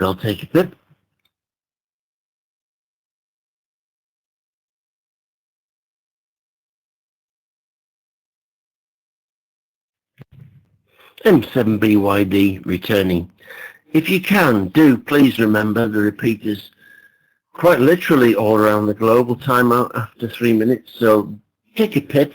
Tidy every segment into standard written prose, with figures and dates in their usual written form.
I'll take a pip. M7BYD returning. If you can, do please remember the repeaters quite literally all around the globe will time out after 3 minutes, so take a pip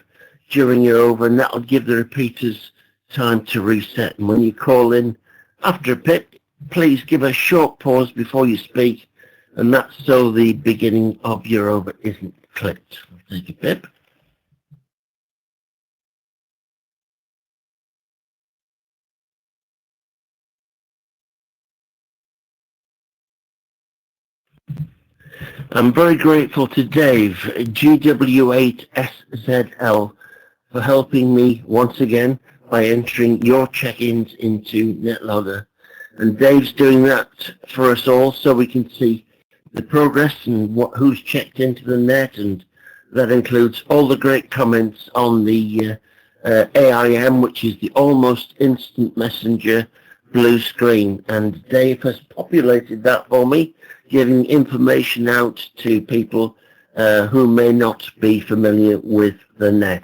during your over and that'll give the repeaters time to reset. And when you call in after a pip, please give a short pause before you speak, and that's so the beginning of your over isn't clipped. Take a pip. I'm very grateful to Dave, GW8SZL, for helping me once again by entering your check-ins into NetLogger. And Dave's doing that for us all so we can see the progress and who's checked into the net, and that includes all the great comments on the AIM, which is the Almost Instant Messenger blue screen. And Dave has populated that for me, giving information out to people who may not be familiar with the net.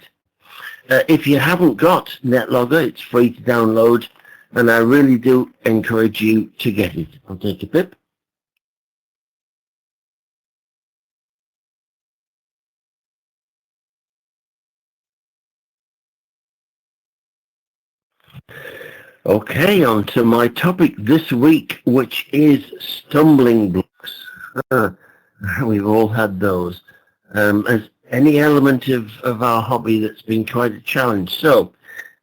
If you haven't got NetLogger, it's free to download, and I really do encourage you to get it. I'll take a pip. Okay, on to my topic this week, which is stumbling blocks. We've all had those. As any element of our hobby that's been quite a challenge. So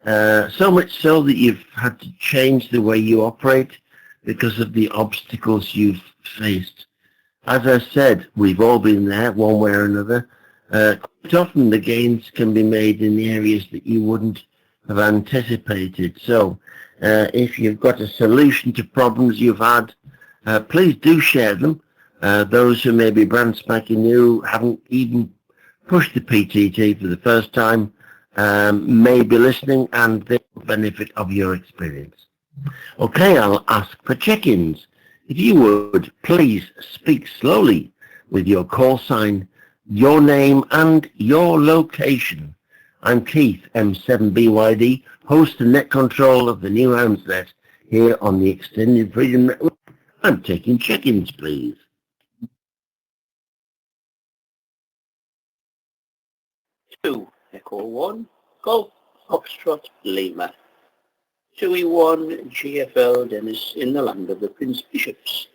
much so that you've had to change the way you operate because of the obstacles you've faced. As I said, we've all been there one way or another. Quite often the gains can be made in the areas that you wouldn't have anticipated. So if you've got a solution to problems you've had, please do share them. Those who may be brand spanking new, haven't even pushed the PTT for the first time, may be listening, and they will benefit of your experience. Okay, I'll ask for check-ins. If you would, please speak slowly with your call sign, your name, and your location. I'm Keith, M7BYD, host and net control of the New Hamsnet here on the Extended Freedom Network. I'm taking check-ins, please. Two, Echo 1, Golf, Foxtrot, Lima. 2E1, GFL, Dennis, in the land of the Prince Bishops.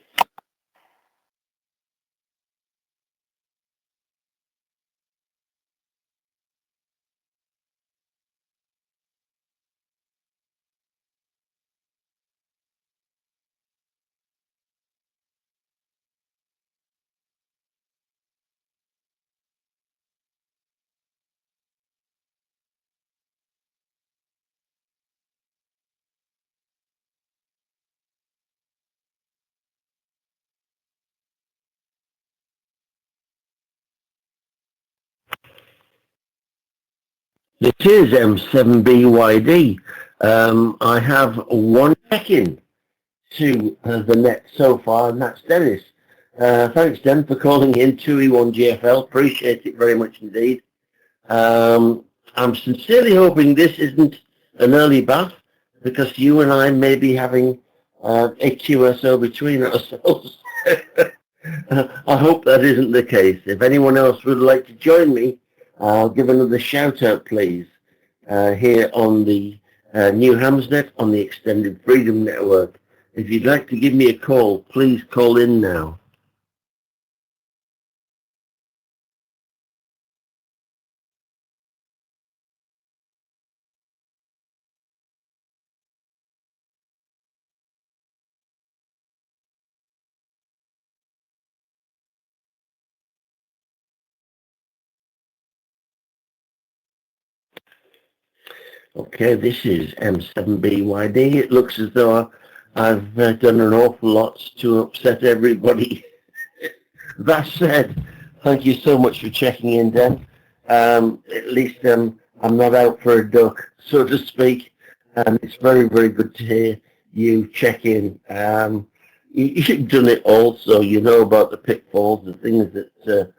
It is M7BYD. I have one check-in to the net so far, and that's Dennis. Thanks, Den, for calling in 2E1 GFL. Appreciate it very much indeed. I'm sincerely hoping this isn't an early bath, because you and I may be having a QSO between ourselves. I hope that isn't the case. If anyone else would like to join me, I'll give another shout out, please, here on the New Hamsnet on the Extended Freedom Network. If you'd like to give me a call, please call in now. Okay, this is M7BYD. It looks as though I've done an awful lot to upset everybody. That said, thank you so much for checking in, Dan. At least I'm not out for a duck, so to speak. It's very, very good to hear you check in. you've done it also. You know about the pitfalls, the things that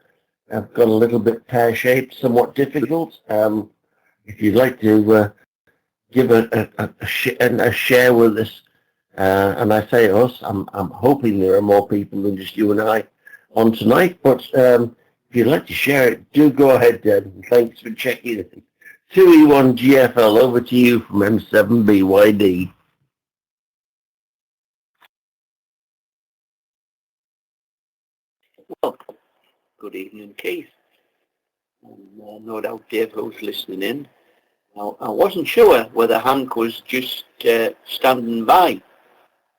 have got a little bit pear-shaped, somewhat difficult. If you'd like to give a share with us, and I say us, I'm hoping there are more people than just you and I on tonight, but if you'd like to share it, do go ahead, Dan. Thanks for checking in. 2E1 GFL, over to you from M7BYD. Well, good evening, Keith. And no doubt Dave, who's listening in. Now, I wasn't sure whether Hank was just standing by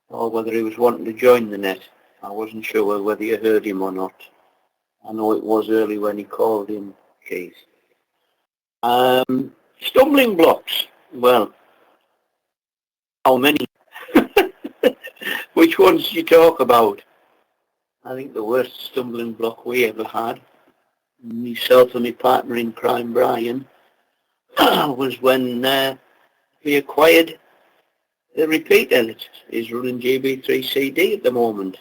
or whether he was wanting to join the net. I wasn't sure whether you heard him or not. I know it was early when he called in, Keith. Stumbling blocks. Well, how many? Which ones do you talk about? I think the worst stumbling block we ever had, myself and my partner in crime, Brian, was when we acquired the repeater. He's running GB3 CD at the moment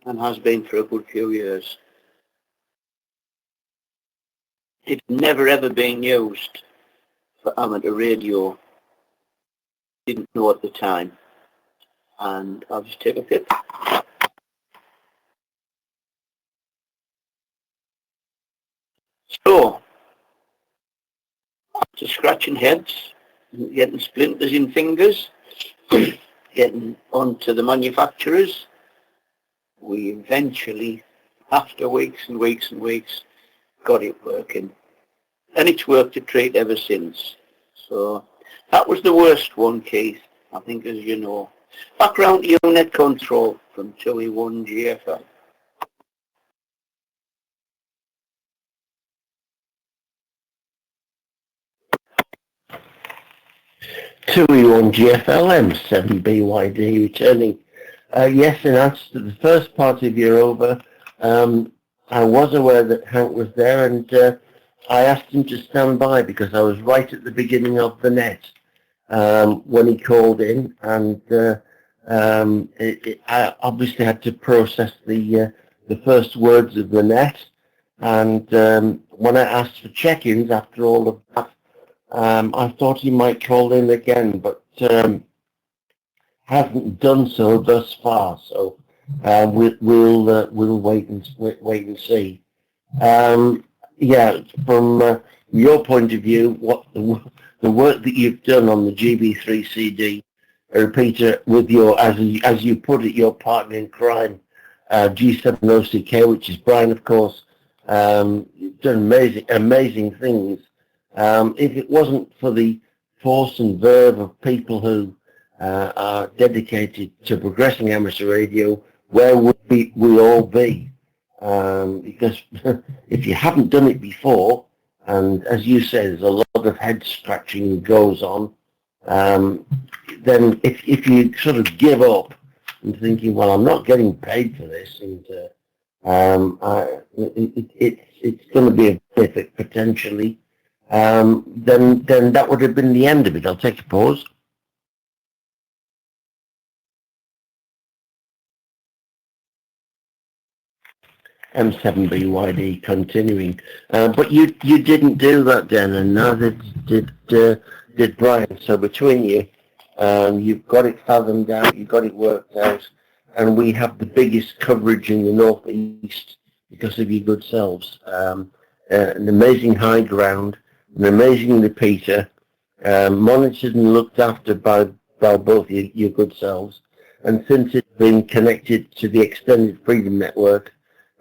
and has been for a good few years. It's never ever been used for amateur radio. Didn't know at the time. And I'll just take a tip. So, after scratching heads, getting splinters in fingers, getting onto the manufacturers, we eventually, after weeks and weeks and weeks, got it working. And it's worked a treat ever since. So that was the worst one, Keith, I think, as you know. Background unit control from 2E1 GFL. WWARG GFL M7BYD returning. Yes, in answer to the first part of your over, I was aware that Hank was there, and I asked him to stand by because I was right at the beginning of the net when he called in, and I obviously had to process the first words of the net, and when I asked for check-ins after all of that, I thought he might call in again, but hasn't done so thus far. So we'll wait and see. Yeah, from your point of view, what the work that you've done on the GB3 CD repeater with your, as you put it, your partner in crime, G7OCK, which is Brian, of course, done amazing things. If it wasn't for the force and verve of people who are dedicated to progressing amateur radio, where would we all be? Because if you haven't done it before, and as you say, there's a lot of head scratching goes on, then if you sort of give up and thinking, well, I'm not getting paid for this, and it's going to be a benefit potentially, then that would have been the end of it. I'll take a pause. M7BYD continuing, but you didn't do that, Dan, and neither did Brian. So between you, you've got it fathomed out, you've got it worked out, and we have the biggest coverage in the northeast because of your good selves. An amazing high ground, an amazing repeater, monitored and looked after by both your good selves, and since it's been connected to the Extended Freedom Network,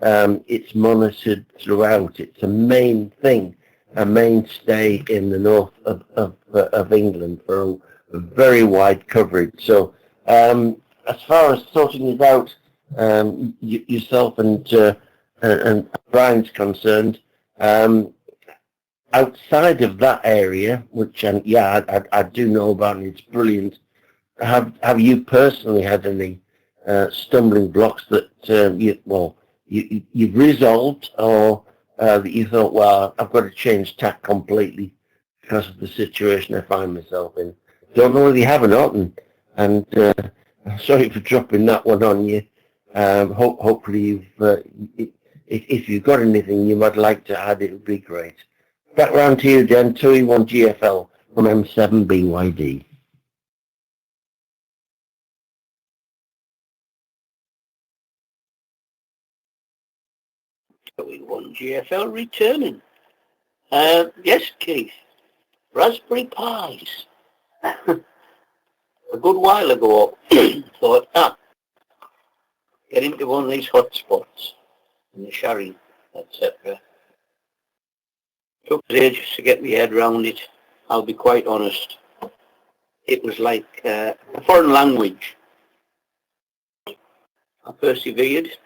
it's monitored throughout. It's a main thing, a mainstay in the north of England for a very wide coverage. So as far as sorting it out, yourself and Brian's concerned, outside of that area, which I do know about, and it's brilliant. Have you personally had any stumbling blocks that you've resolved, or that you thought, well, I've got to change tack completely because of the situation I find myself in? Don't know whether you have or not, and Sorry for dropping that one on you. Hopefully if you've got anything you might like to add, it would be great. Back round to you, Dan. 2E1 GFL from M7BYD. WWARG GFL returning. Yes, Keith. Raspberry pies. A good while ago, thought, get into one of these hot spots in the sherry, etc. Took ages to get my head around it. I'll be quite honest. It was like a foreign language. I persevered.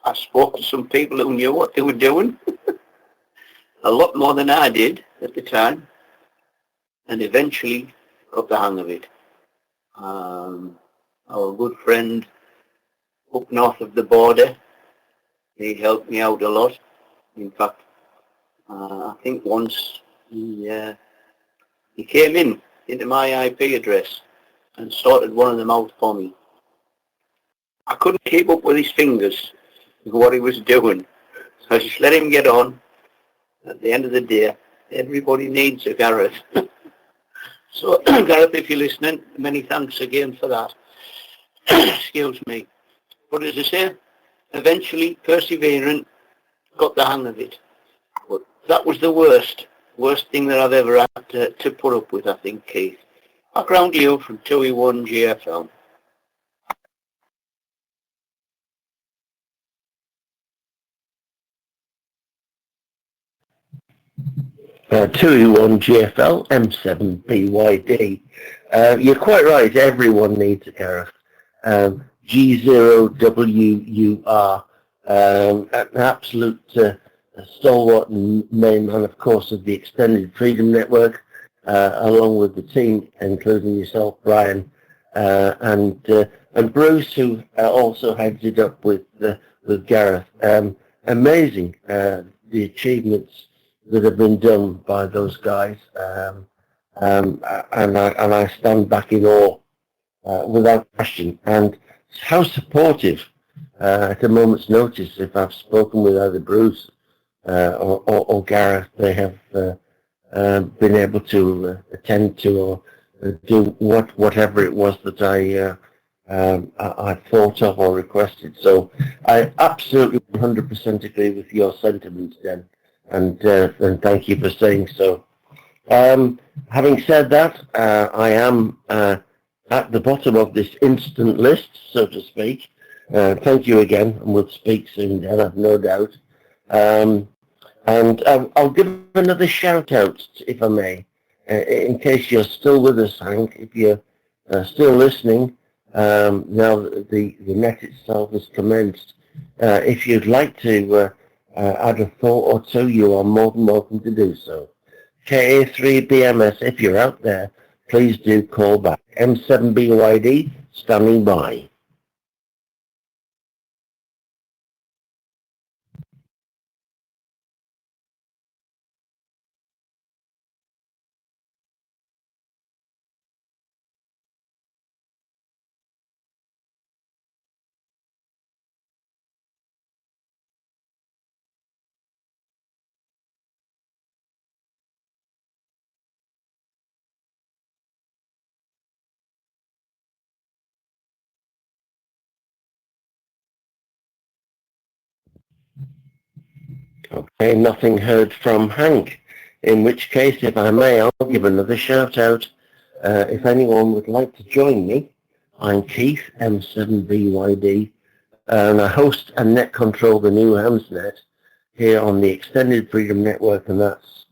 I spoke to some people who knew what they were doing. A lot more than I did at the time. And eventually got the hang of it. Our good friend up north of the border, he helped me out a lot. In fact, I think once he came into my IP address and sorted one of them out for me. I couldn't keep up with his fingers with what he was doing, so I just let him get on. At the end of the day, everybody needs a Gareth. So, Gareth, if you're listening, many thanks again for that. Excuse me. But as I say, eventually, persevering, got the hang of it. But that was the worst thing that I've ever had to put up with, I think, Keith. Back round to you from 2E1 GFL. 2E1 GFL, M7BYD. You're quite right, everyone needs a Gareth. G0WUR, an absolute stalwart and main man, of course, of the Extended Freedom Network, along with the team, including yourself, Brian, and Bruce, who also heads it up with Gareth. Amazing, the achievements that have been done by those guys, and I stand back in awe without question. And how supportive at a moment's notice, if I've spoken with either Bruce or Gareth, they have been able to attend to or do whatever it was that I thought of or requested. So I absolutely 100% agree with your sentiments, Dan. And thank you for saying so. Having said that, I am at the bottom of this instant list, so to speak. Thank you again, and we'll speak soon, Dan, I've no doubt. And I'll give another shout out, if I may, in case you're still with us, Hank. If you're still listening, now that the net itself has commenced, if you'd like to add a thought or two, you are more than welcome to do so. KA3BMS, if you're out there, please do call back. M7BYD, standing by. Okay, nothing heard from Hank. In which case, if I may, I'll give another shout out. If anyone would like to join me, I'm Keith, M7BYD, and I host and net control the New Hamsnet here on the Extended Freedom Network, and that's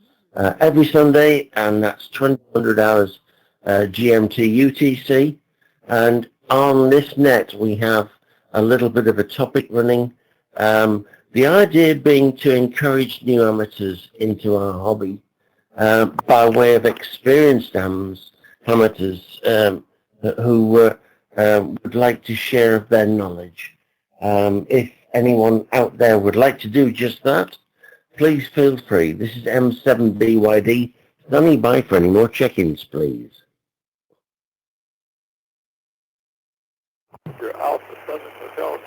every Sunday, and that's 2000 hours GMT UTC. And on this net, we have a little bit of a topic running. The idea being to encourage new amateurs into our hobby by way of experienced amateurs who would like to share their knowledge. If anyone out there would like to do just that, please feel free. This is M7BYD. Standing by for any more check-ins, please.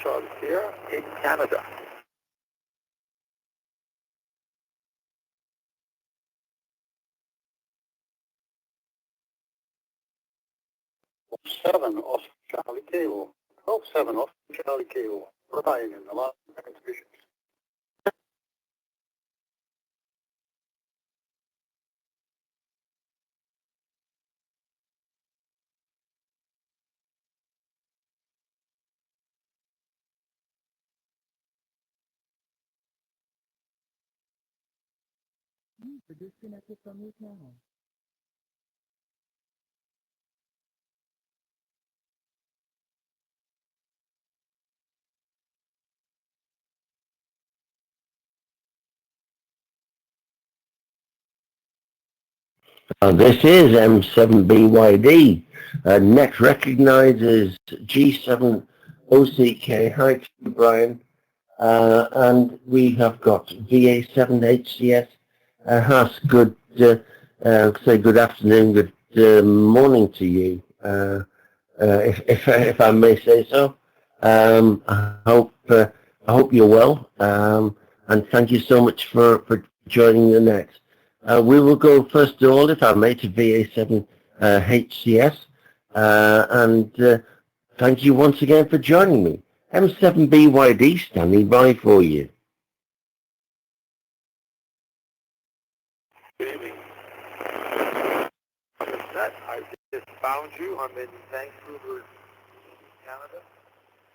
Charlie Sierra in Canada. Seven off Charlie Kilo. 12-7 off Charlie Kilo. Ryan in the last exhibition. Disconnected from your channel. This is M7BYD. Next recognizes G7 OCK. Hi to you, Brian. And we have got VA7HCS. Has good, say good afternoon, good morning to you, if I may say so. I hope you're well, and thank you so much for joining the net. We will go first of all, if I may, to VA7 HCS, and thank you once again for joining me. M7BYD standing by for you. Good evening. I just found you. I'm in Vancouver, Canada,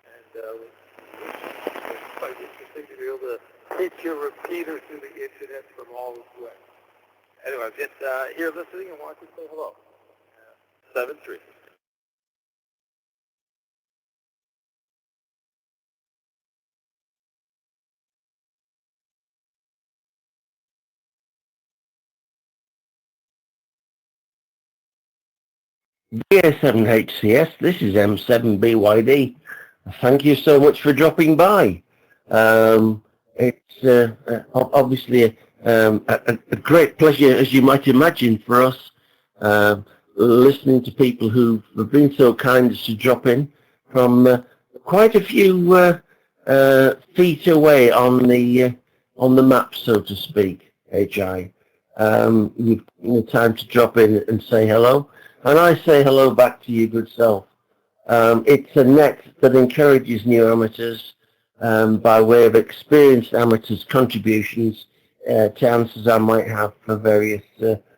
and it's quite interesting to be able to take your repeater through the internet from all this way. Anyway, I'm just here listening and want to say hello. 7-3. VA7HCS, this is M7BYD. Thank you so much for dropping by. It's obviously a great pleasure, as you might imagine, for us listening to people who have been so kind as to drop in from quite a few feet away on the map, so to speak. HI, you've time to drop in and say hello, and I say hello back to you, good self. It's a net that encourages new amateurs by way of experienced amateurs' contributions to answers I might have for various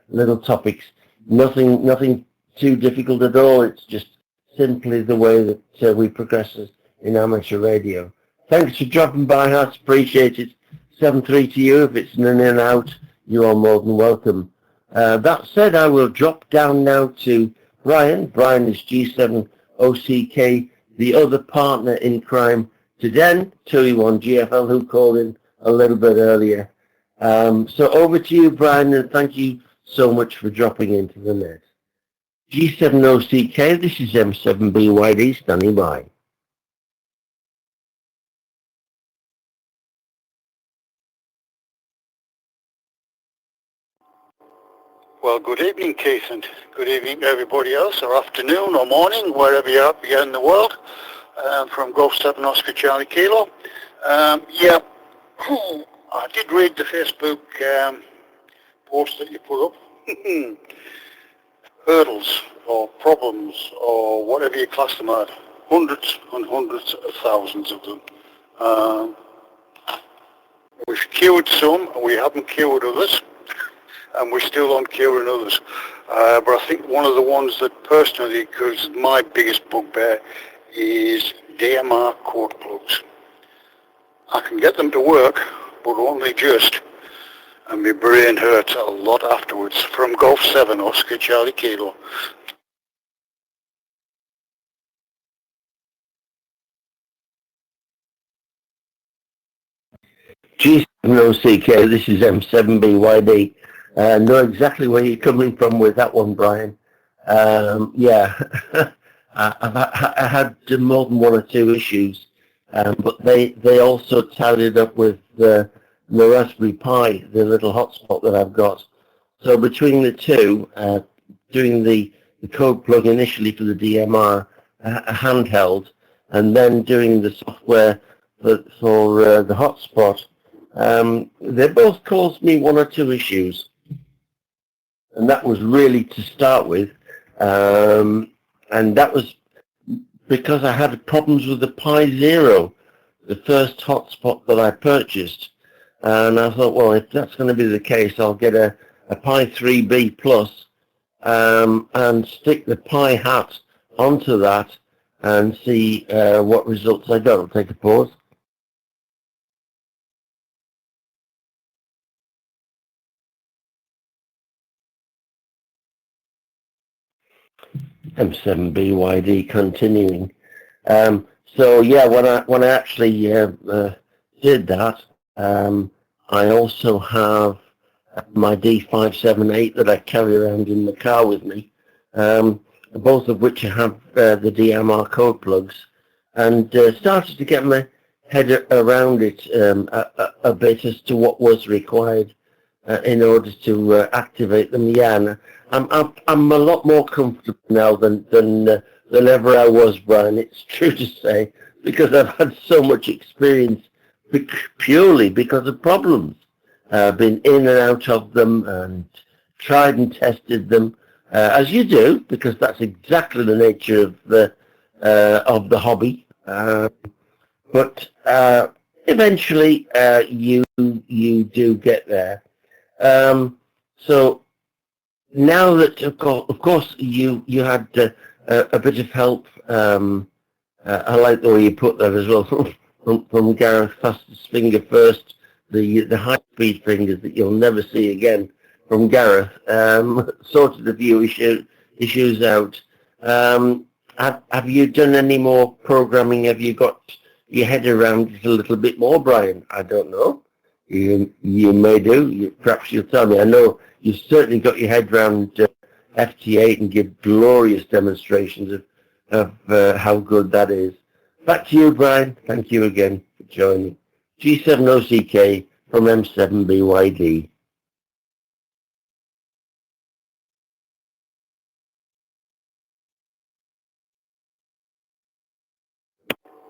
little topics. Nothing too difficult at all. It's just simply the way that we progress in amateur radio. Thanks for dropping by, Hats. Appreciate it. 7-3 to you. If it's an in and out, you are more than welcome. That said, I will drop down now to Brian. Brian is G7 OCK, the other partner in crime to Den, 2E1 GFL, who called in a little bit earlier. So over to you, Brian, and thank you so much for dropping into the net. G7 OCK, this is M7BYD standing by. Well, good evening, Keith, and good evening to everybody else, or afternoon, or morning, wherever you're up here in the world. From Golf 7 Oscar Charlie Kilo. Yeah, I did read the Facebook post that you put up. Hurdles, or problems, or whatever you class them at. Hundreds and hundreds of thousands of them. We've cured some, and we haven't cured others. And we're still on curing others. But I think one of the ones that personally, because my biggest bugbear, is DMR cord plugs. I can get them to work, but only just. And my brain hurts a lot afterwards. From Golf 7 Oscar Charlie Kilo. G7OCK, this is M7BYD. Know exactly where you're coming from with that one, Brian. Yeah, I had more than one or two issues, but they also tallied up with the Raspberry Pi, the little hotspot that I've got. So between the two, doing the code plug initially for the DMR, a handheld, and then doing the software for the hotspot, they both caused me one or two issues. And that was really to start with. And that was because I had problems with the Pi Zero, the first hotspot that I purchased. And I thought, well, if that's going to be the case, I'll get a Pi 3B Plus and stick the Pi hat onto that and see what results I got. I'll take a pause. M7BYD continuing. So yeah, when I actually did that, I also have my D578 that I carry around in the car with me, both of which have the DMR code plugs, and started to get my head around it a bit as to what was required in order to activate them. Yeah, and I'm a lot more comfortable now than ever I was, Brian. It's true to say, because I've had so much experience purely because of problems. Been in and out of them and tried and tested them, as you do, because that's exactly the nature of the hobby. But eventually, you do get there. So now that, of course, you had a bit of help. I like the way you put that as well from Gareth, fastest finger first. The high-speed fingers that you'll never see again from Gareth, sorted a few issues out. Have you done any more programming? Have you got your head around it a little bit more, Brian? I don't know. You may do. Perhaps you'll tell me. I know you've certainly got your head around FT8 and give glorious demonstrations of how good that is. Back to you, Brian. Thank you again for joining. G7OCK from M7BYD.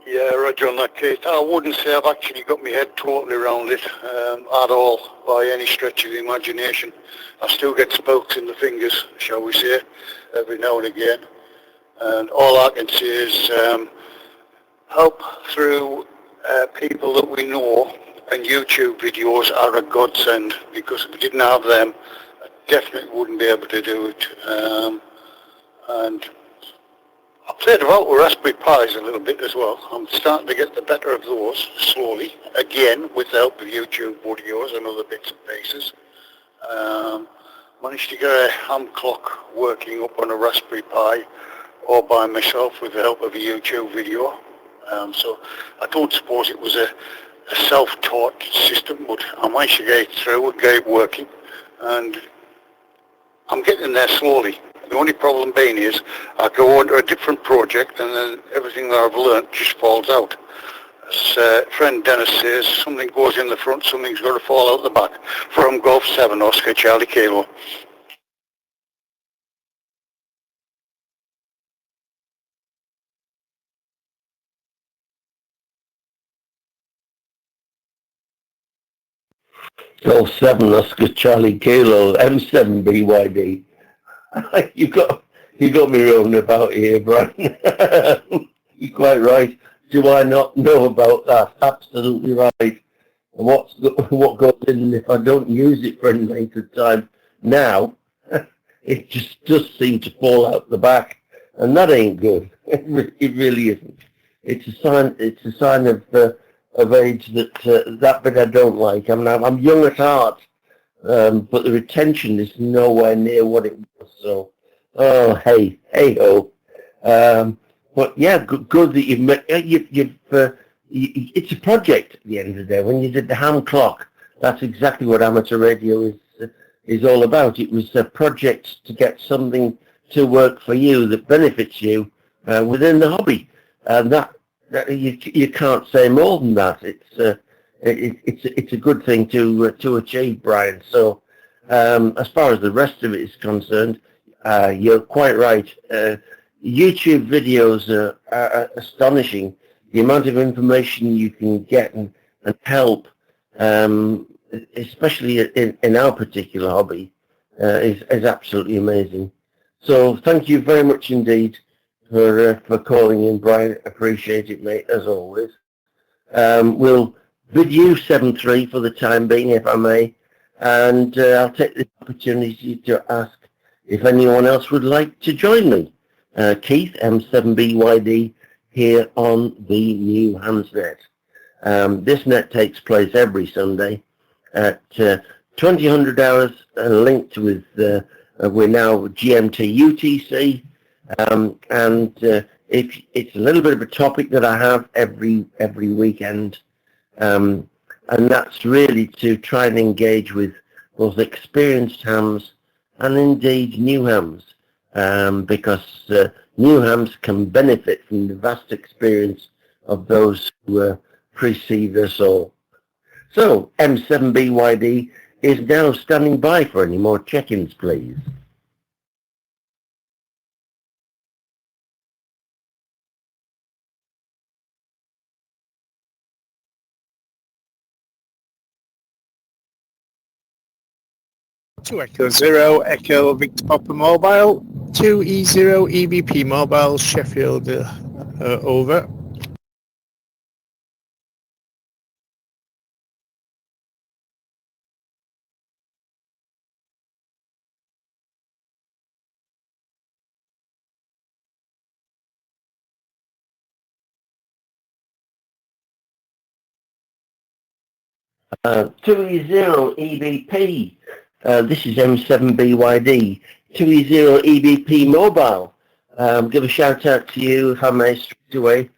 Yeah, Roger, on that case, I wouldn't say I've actually got my head totally around it at all, by any stretch of the imagination. I still get spokes in the fingers, shall we say, every now and again. And all I can say is help through people that we know, and YouTube videos are a godsend, because if we didn't have them, I definitely wouldn't be able to do it. And I played about with Raspberry Pis a little bit as well. I'm starting to get the better of those slowly, again, with the help of YouTube videos and other bits and pieces. Managed to get a ham clock working up on a Raspberry Pi all by myself with the help of a YouTube video. So I don't suppose it was a self-taught system, but I managed to get it through and get it working. And I'm getting there slowly. The only problem being is I go on to a different project and then everything that I've learnt just falls out. As friend Dennis says, something goes in the front, something's got to fall out the back. From Golf 7, Oscar Charlie Kilo. Golf 7, Oscar Charlie Kilo, M7BYD. You got me wrong about here, Brian. You're quite right. Do I not know about that? Absolutely right. And what goes in if I don't use it for any length of time now, it just does seem to fall out the back, and that ain't good. It really isn't. It's a sign of age that bit I don't like. I mean, I'm young at heart, but the retention is nowhere near what it was. So, oh hey ho. But yeah, good that it's a project at the end of the day. When you did the ham clock, that's exactly what amateur radio is all about. It was a project to get something to work for you that benefits you within the hobby, and that you can't say more than that. It's a good thing to achieve, Brian. So as far as the rest of it is concerned, you're quite right. YouTube videos are astonishing. The amount of information you can get and help, especially in our particular hobby, is absolutely amazing. So thank you very much indeed for calling in, Brian. Appreciate it, mate, as always. We'll bid you 7-3 for the time being, if I may, and I'll take the opportunity to ask if anyone else would like to join me. Keith, M7BYD, here on the New Hampsnet. This net takes place every Sunday at 2000 hours, linked with, we're now GMT UTC, and if it's a little bit of a topic that I have every weekend, and that's really to try and engage with both experienced hams and indeed new hams, because new hams can benefit from the vast experience of those who precede us all. So M7BYD is now standing by for any more check-ins, please. To Echo Zero, Echo Victor Papa Mobile, 2E0 EVP Mobile, Sheffield, over. .2E0 EVP, this is M7BYD, 2E0 EVP Mobile. Give a shout out to you, if I may, straight away,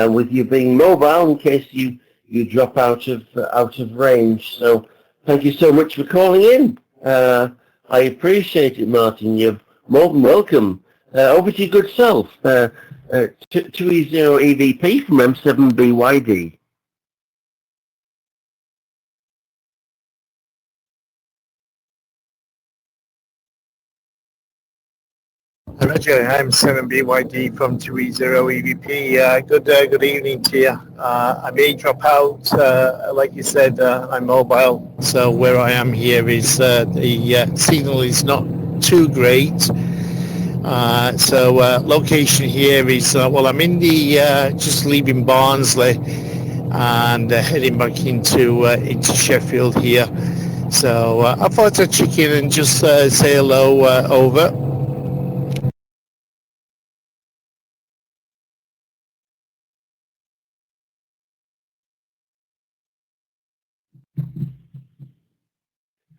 with you being mobile in case you drop out of range. So thank you so much for calling in. I appreciate it, Martin. You're more than welcome. Over to your good self. 2E0 EVP from M7BYD. Roger, I'm 7BYD from 2E0 EVP. Good evening to you. I may drop out, like you said, I'm mobile, so where I am here is the signal is not too great. So location here is, well, I'm in the, just leaving Barnsley and heading back into Sheffield here. So I thought I'd check in and just say hello, over.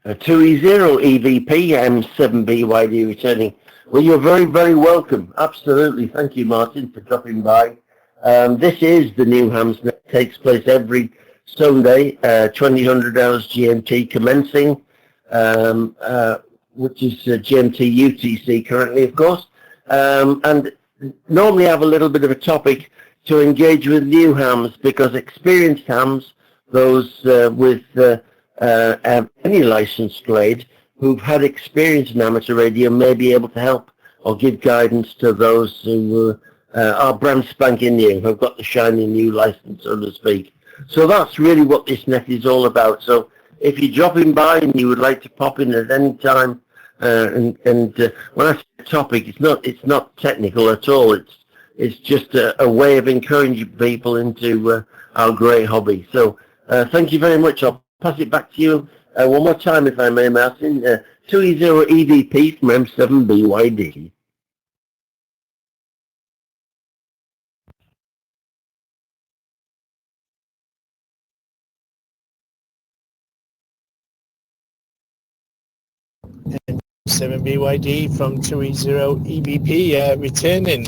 A 2E0 EVP, M7BYD returning. Well, you're very, very welcome. Absolutely. Thank you, Martin, for dropping by. This is the New Hampsnet. Takes place every Sunday, 2000 hours GMT commencing, which is GMT UTC currently, of course. And normally have a little bit of a topic to engage with new hams, because experienced hams, those with any licensed grade who've had experience in amateur radio, may be able to help or give guidance to those who are brand spanking new, who've got the shiny new license, so to speak. So that's really what this net is all about. So if you're dropping by and you would like to pop in at any time, and when I say topic, it's not technical at all. It's just a way of encouraging people into our great hobby. So thank you very much. I'll pass it back to you one more time, if I may, Martin. 2E0 EVP from M7BYD. Seven BYD from 2E0 EVP returning.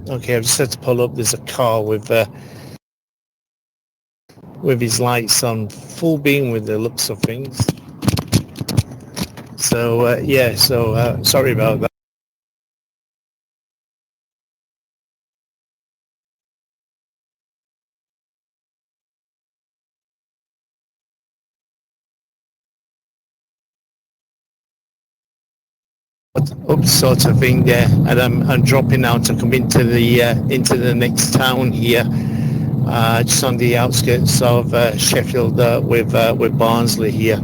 Okay, I've just had to pull up. There's a car with his lights on full beam with the looks of things. So yeah, so sorry about that. up sort of thing there, and I'm dropping now to come into the next town here, just on the outskirts of Sheffield, with Barnsley here.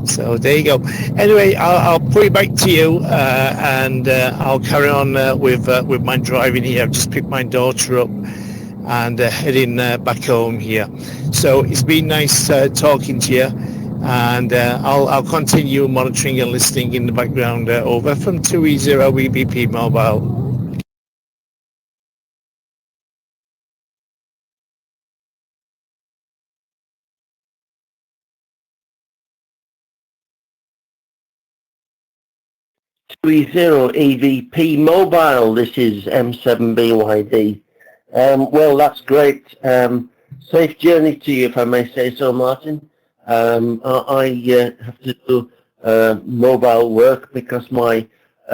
So there you go. Anyway, I'll put it back to you, and I'll carry on with my driving here. I've just picked my daughter up and heading back home here. So it's been nice talking to you, and I'll continue monitoring and listening in the background over from 2E0 EBP Mobile. 30 EVP Mobile, this is M7BYD. Well, that's great. Safe journey to you, if I may say so, Martin. I have to do mobile work because my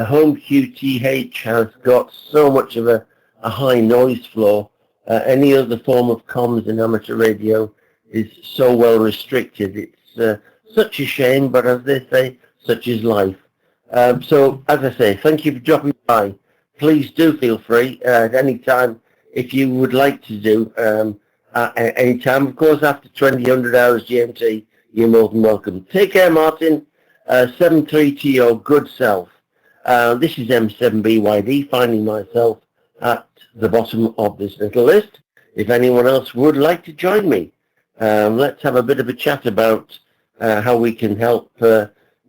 home QTH has got so much of a high noise floor. Any other form of comms in amateur radio is so well restricted. It's such a shame, but as they say, such is life. So, as I say, thank you for dropping by. Please do feel free at any time if you would like to do. At any time, of course, after 2000 hours GMT, you're more than welcome. Take care, Martin. 7-3 to your good self. This is M7BYD, finding myself at the bottom of this little list. If anyone else would like to join me, let's have a bit of a chat about how we can help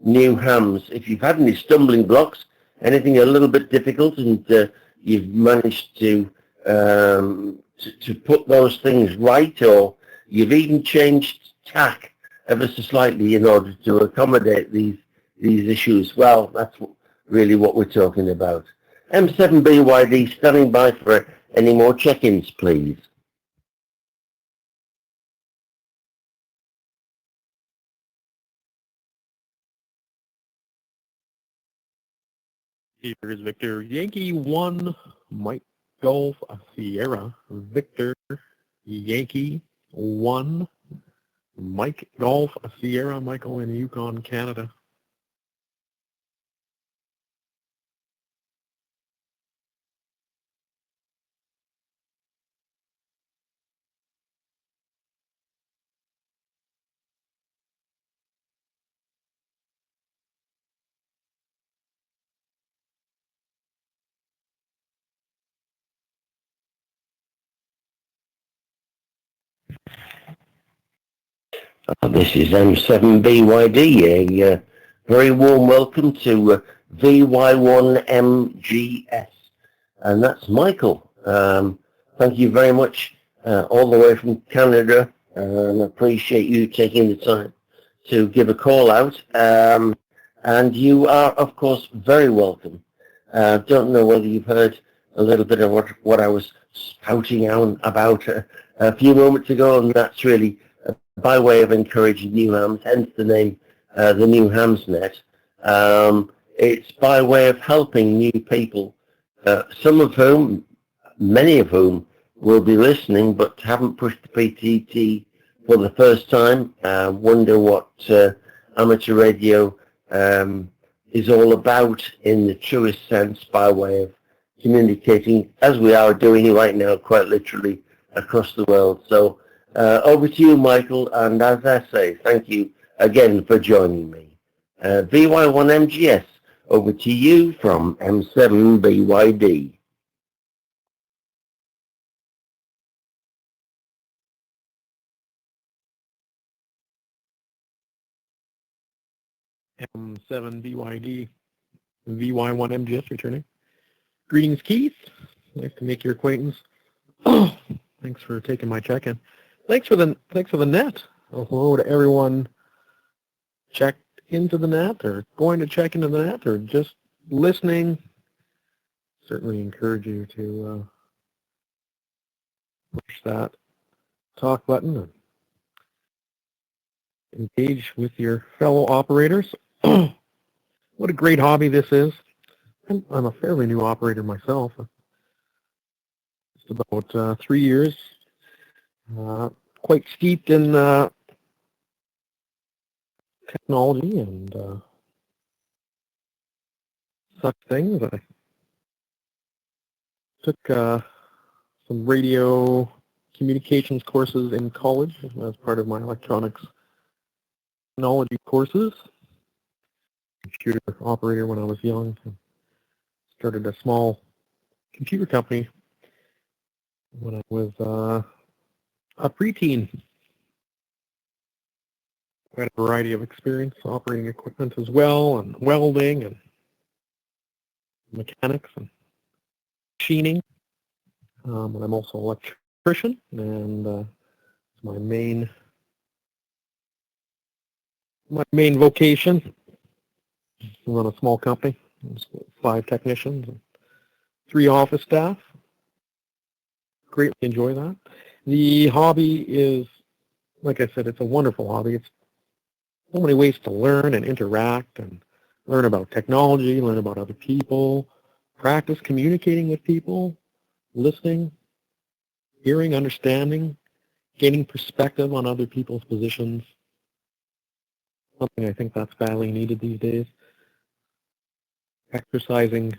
new hams. If you've had any stumbling blocks, anything a little bit difficult, and you've managed to put those things right, or you've even changed tack ever so slightly in order to accommodate these issues, well, that's really what we're talking about. M7BYD standing by for any more check-ins, please. Here is Victor Yankee 1, Mike Golf Sierra, Victor Yankee 1, Mike Golf Sierra, Michael in Yukon, Canada. This is M7BYD, a very warm welcome to VY1MGS, and that's Michael. Thank you very much all the way from Canada, and I appreciate you taking the time to give a call out, and you are, of course, very welcome. Don't know whether you've heard a little bit of what I was spouting out about a few moments ago, and that's really by way of encouraging new hams, hence the name, the New Hams Net. It's by way of helping new people, some of whom, many of whom, will be listening but haven't pushed the PTT for the first time, wonder what amateur radio is all about in the truest sense, by way of communicating, as we are doing right now, quite literally, across the world. So, over to you, Michael, and as I say, thank you again for joining me. VY1MGS, over to you from M7BYD. M7BYD, VY1MGS returning. Greetings, Keith. Nice to make your acquaintance. Thanks for taking my check-in. Thanks for the net. Hello to everyone checked into the net, or going to check into the net, or just listening. Certainly encourage you to push that talk button and engage with your fellow operators. What a great hobby this is. I'm a fairly new operator myself. Just about 3 years. Quite steeped in technology and such things. I took some radio communications courses in college as part of my electronics technology courses. Computer operator when I was young. Started a small computer company when I was a preteen. I had a variety of experience operating equipment as well, and welding and mechanics and machining. And I'm also an electrician, and it's my main vocation. I run a small company. There's 5 technicians and 3 office staff. Greatly enjoy that. The hobby is, like I said, it's a wonderful hobby. It's so many ways to learn and interact and learn about technology, learn about other people, practice communicating with people, listening, hearing, understanding, gaining perspective on other people's positions. Something I think that's badly needed these days. Exercising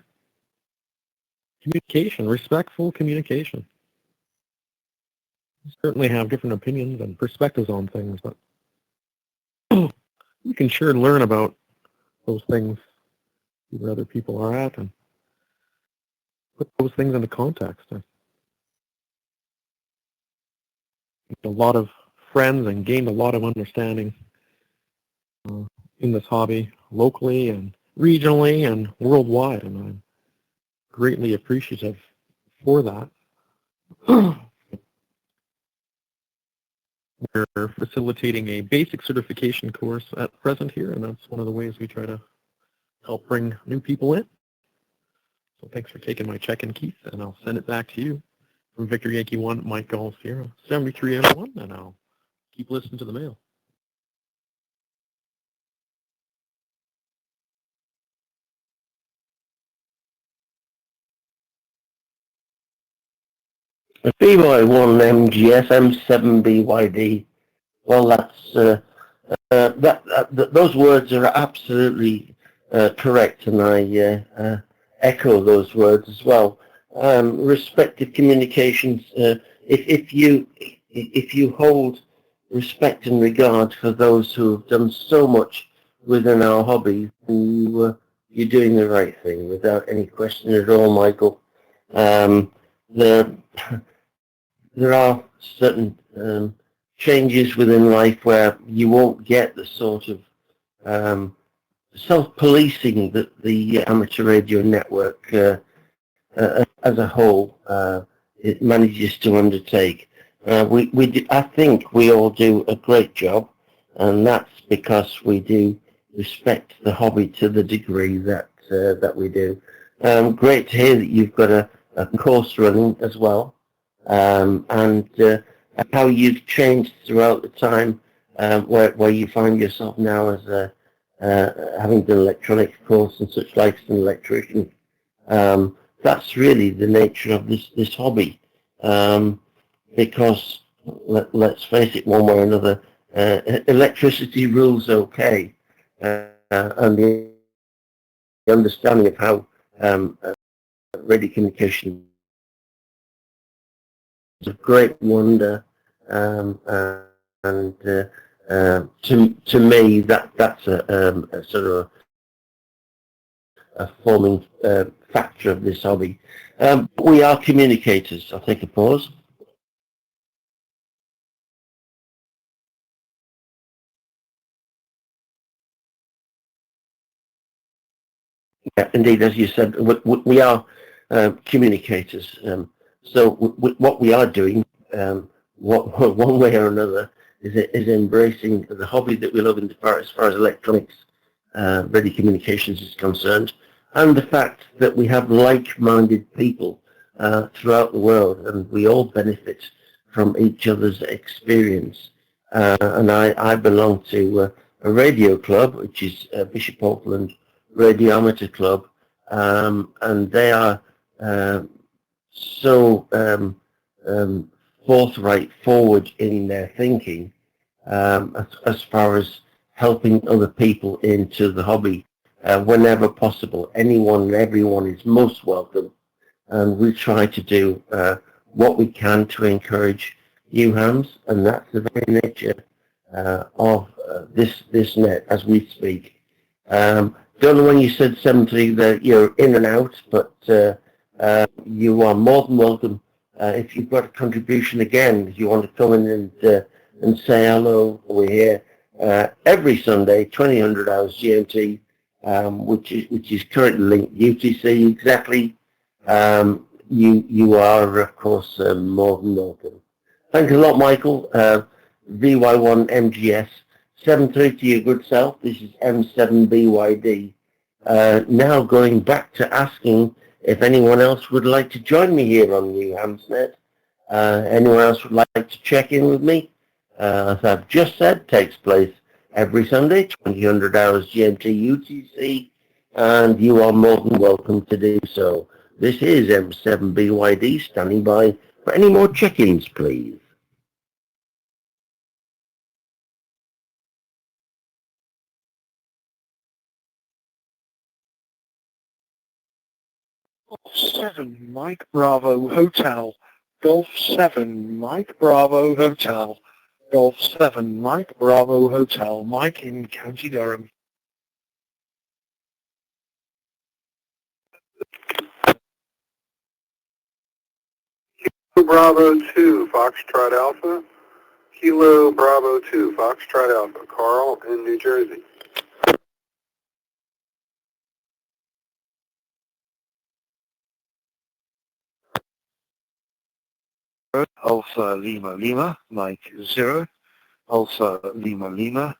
communication, respectful communication. We certainly have different opinions and perspectives on things, but you can sure learn about those things, where other people are at, and put those things into context. I made a lot of friends and gained a lot of understanding in this hobby, locally and regionally and worldwide, and I'm greatly appreciative for that. We're facilitating a basic certification course at present here, and that's one of the ways we try to help bring new people in. So thanks for taking my check-in, Keith, and I'll send it back to you. From Victor Yankee 1, Mike Golf Sierra 73M1, and I'll keep listening to the mail. BY1 MGS M7BYD. Well, that's those words are absolutely correct, and I echo those words as well. Respective communications. If you hold respect and regard for those who have done so much within our hobby, you're doing the right thing without any question at all, Michael. There are certain changes within life where you won't get the sort of self-policing that the amateur radio network as a whole it manages to undertake. I think we all do a great job, and that's because we do respect the hobby to the degree that we do. Great to hear that you've got a course running as well. And how you've changed throughout the time, where you find yourself now as having done electronics course and such like as an electrician. That's really the nature of this hobby, because let's face it, one way or another, electricity rules okay, and the understanding of how radio communication a great wonder, and to me that's a sort of a forming factor of this hobby. We are communicators. I'll take a pause. Yeah, indeed, as you said, we are communicators. So what we are doing, one way or another, is embracing the hobby that we love as far as electronics, radio communications is concerned, and the fact that we have like-minded people throughout the world, and we all benefit from each other's experience. And I belong to a radio club, which is Bishop Auckland Radio Amateur Club, and they are so forthright, forward in their thinking as far as helping other people into the hobby. whenever possible. Anyone and everyone is most welcome, and we try to do what we can to encourage new hams, and that's the very nature of this net as we speak. Don't know when you said something that you're in and out, but you are more than welcome. If you've got a contribution again, if you want to come in and say hello, we're here every Sunday, 2000 hours GMT, which is currently linked UTC exactly. You are of course more than welcome. Thanks a lot, Michael. VY1 MGS 73 to your good self. This is M7BYD. Now going back to asking if anyone else would like to join me here on New Hamsnet. Anyone else would like to check in with me? As I've just said, takes place every Sunday, 2000 hours GMT UTC, and you are more than welcome to do so. This is M7BYD standing by for any more check-ins, please. Golf 7 Mike Bravo Hotel. Golf 7 Mike Bravo Hotel. Golf 7 Mike Bravo Hotel. Mike in County Durham. Bravo 2, Foxtrot Alpha. Kilo Bravo 2, Foxtrot Alpha. Carl in New Jersey. Alpha Lima Lima, Mike 0. Alpha Lima Lima,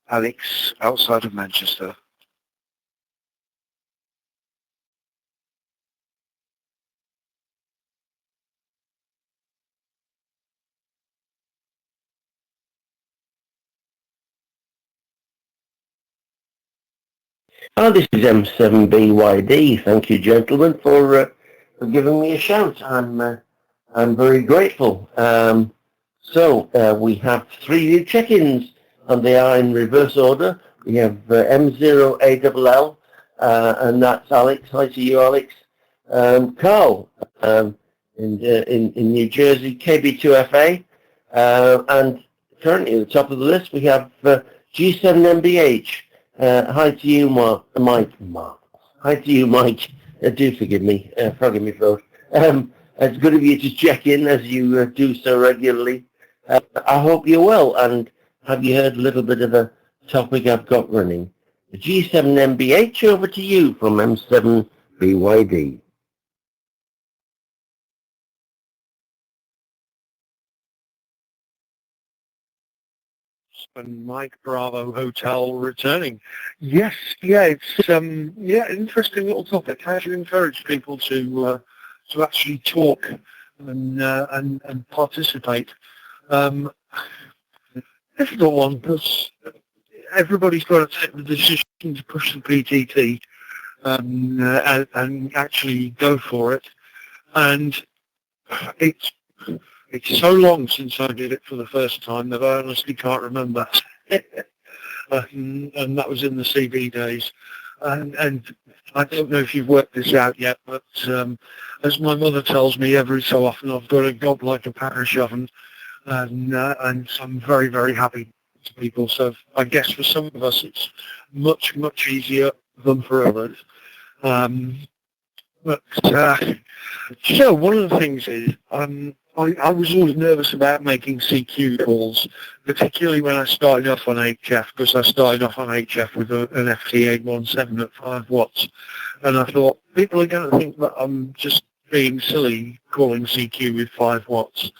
Alex outside of Manchester. This is M7BYD. Thank you, gentlemen, for giving me a shout. I'm very grateful. So we have 3 new check-ins, and they are in reverse order. We have M0ALL, and that's Alex. Hi to you, Alex. Carl in New Jersey, KB2FA, and currently at the top of the list we have G7MBH. Hi to you, Mike. Hi to you, Mike. Do forgive me, forgive me, folks. It's good of you to check in as you do so regularly. I hope you're well, and have you heard a little bit of a topic I've got running? The G7MBH, over to you from M7BYD. And Mike Bravo Hotel returning. Yes, yeah, it's interesting little topic. How do you encourage people to actually talk and participate? Difficult one, because everybody's got to take the decision to push the PTT and actually go for it. And it's so long since I did it for the first time that I honestly can't remember. And that was in the CB days. And I don't know if you've worked this out yet, but as my mother tells me every so often, I've got a gob like a parish oven, and I'm very, very happy to people. So I guess for some of us it's much, much easier than for others. But one of the things is I was always nervous about making CQ calls, particularly when I started off on HF, because I started off on HF with an FT817 at 5 watts. And I thought, people are going to think that I'm just being silly calling CQ with 5 watts.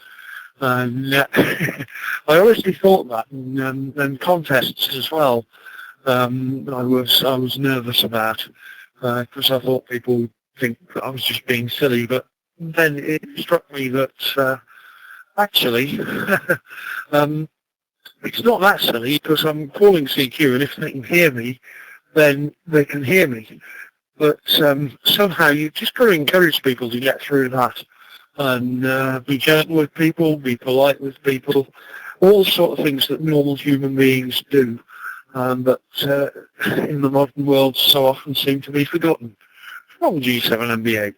And I honestly thought that, and contests as well, I was nervous about, because I thought people would think that I was just being silly, but then it struck me that actually it's not that silly, because I'm calling CQ, and if they can hear me, then they can hear me. But somehow you just got to encourage people to get through that, and be gentle with people, be polite with people, all sort of things that normal human beings do. but in the modern world so often seem to be forgotten. From G7MBH.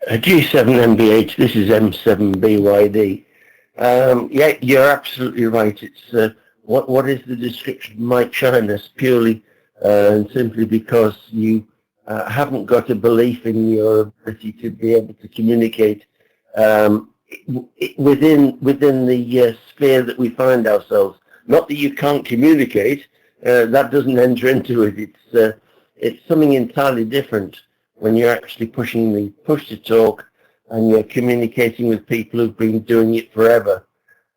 G7MBH, this is M7BYD. Yeah, you're absolutely right. It's what is the description might shine us purely and simply because you haven't got a belief in your ability to be able to communicate within the sphere that we find ourselves. Not that you can't communicate, that doesn't enter into it. It's something entirely different when you're actually pushing the push to talk and you're communicating with people who've been doing it forever.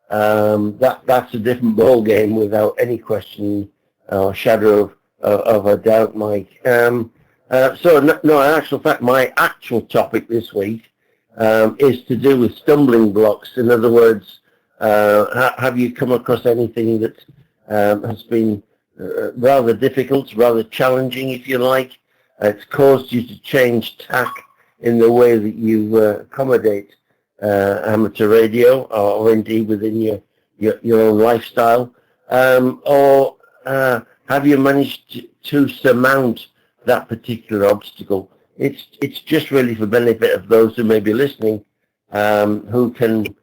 That's a different ball game without any question or shadow of a doubt, Mike. So no, in actual fact, my actual topic this week is to do with stumbling blocks. In other words, have you come across anything that has been rather difficult, rather challenging, if you like? It's caused you to change tack in the way that you accommodate amateur radio, or indeed within your own lifestyle, or have you managed to surmount that particular obstacle? It's just really for benefit of those who may be listening, who can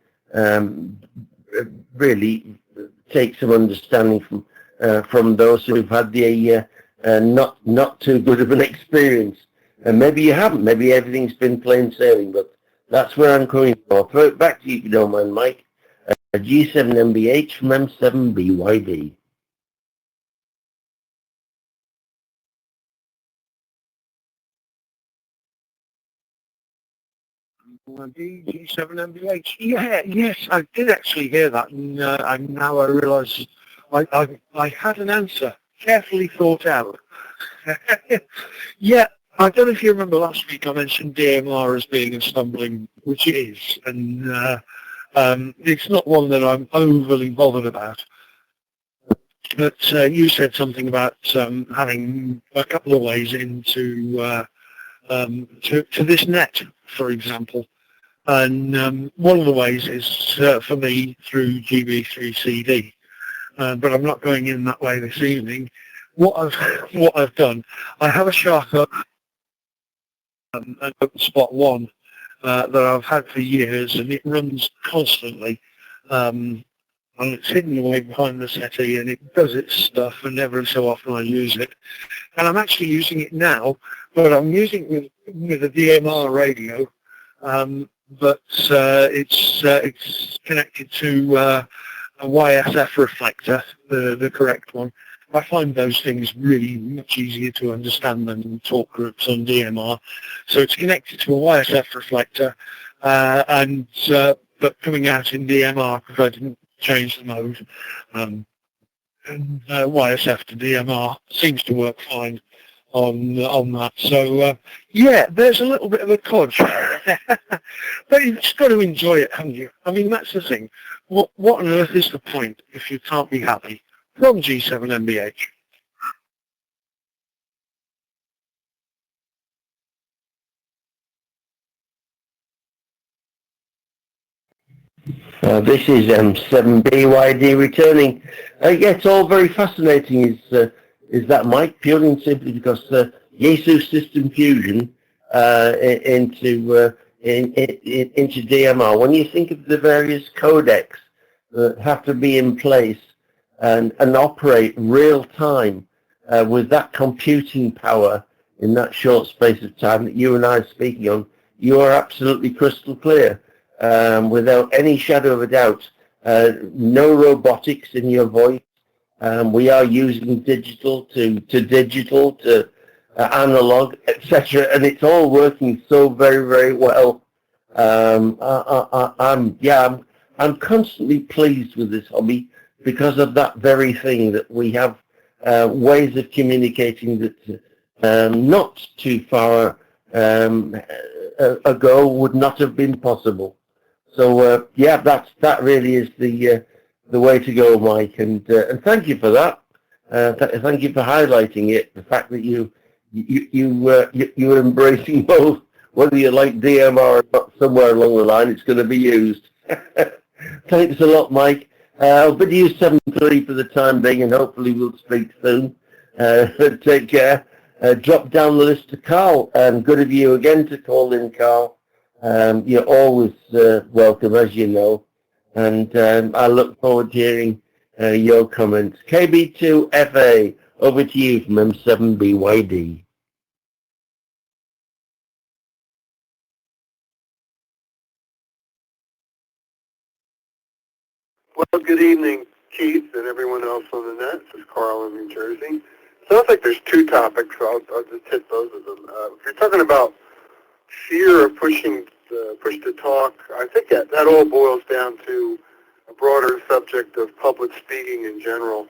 really take some understanding from those who've had the not too good of an experience. And maybe you haven't. Maybe everything's been plain sailing, but that's where I'm coming from. I'll throw it back to you if you don't mind, Mike. G7MBH from M7BYD. G7MBH. Yeah, yes, I did actually hear that, and now I realise I had an answer carefully thought out. Yeah, I don't know if you remember last week I mentioned DMR as being a stumbling, which it is, and it's not one that I'm overly bothered about. But you said something about having a couple of ways into to this net, for example. And one of the ways is for me through GB3CD, but I'm not going in that way this evening. What I've done, I have a Shark up an Open Spot 1 that I've had for years, and it runs constantly. And it's hidden away behind the settee, and it does its stuff, and every so often I use it. And I'm actually using it now, but I'm using it with a DMR radio, but it's connected to a YSF reflector, the correct one. I find those things really much easier to understand than talk groups on DMR. So it's connected to a YSF reflector, but coming out in DMR because I didn't change the mode. And YSF to DMR seems to work fine on that. So yeah, there's a little bit of a codge, but you've just got to enjoy it, haven't you? I mean, that's the thing. What on earth is the point if you can't be happy? From G7MBH. This is M7BYD returning. Yeah, it's all very fascinating. Is that, Mike? Purely and simply because Yaesu System Fusion into DMR. When you think of the various codecs that have to be in place and operate real time with that computing power in that short space of time that you and I are speaking on, you are absolutely crystal clear. Without any shadow of a doubt, no robotics in your voice. We are using digital to digital to analog, etc., and it's all working so very, very well. I'm constantly pleased with this hobby because of that very thing, that we have ways of communicating that not too far ago would not have been possible. So yeah, that really is the way to go, Mike, and thank you for that. Thank you for highlighting it. The fact that you you're embracing both. Whether you like DMR or not, somewhere along the line, it's going to be used. Thanks a lot, Mike. I'll bid you 7-3 for the time being, and hopefully we'll speak soon. Take care. Drop down the list to Carl, and good of you again to call in, Carl. You're always welcome, as you know, and I look forward to hearing your comments. KB2FA, over to you from M7BYD. Well, good evening, Keith, and everyone else on the net. This is Carl in New Jersey. Sounds like there's two topics, so I'll just hit both of them. If you're talking about fear of push to talk, I think that all boils down to a broader subject of public speaking in general.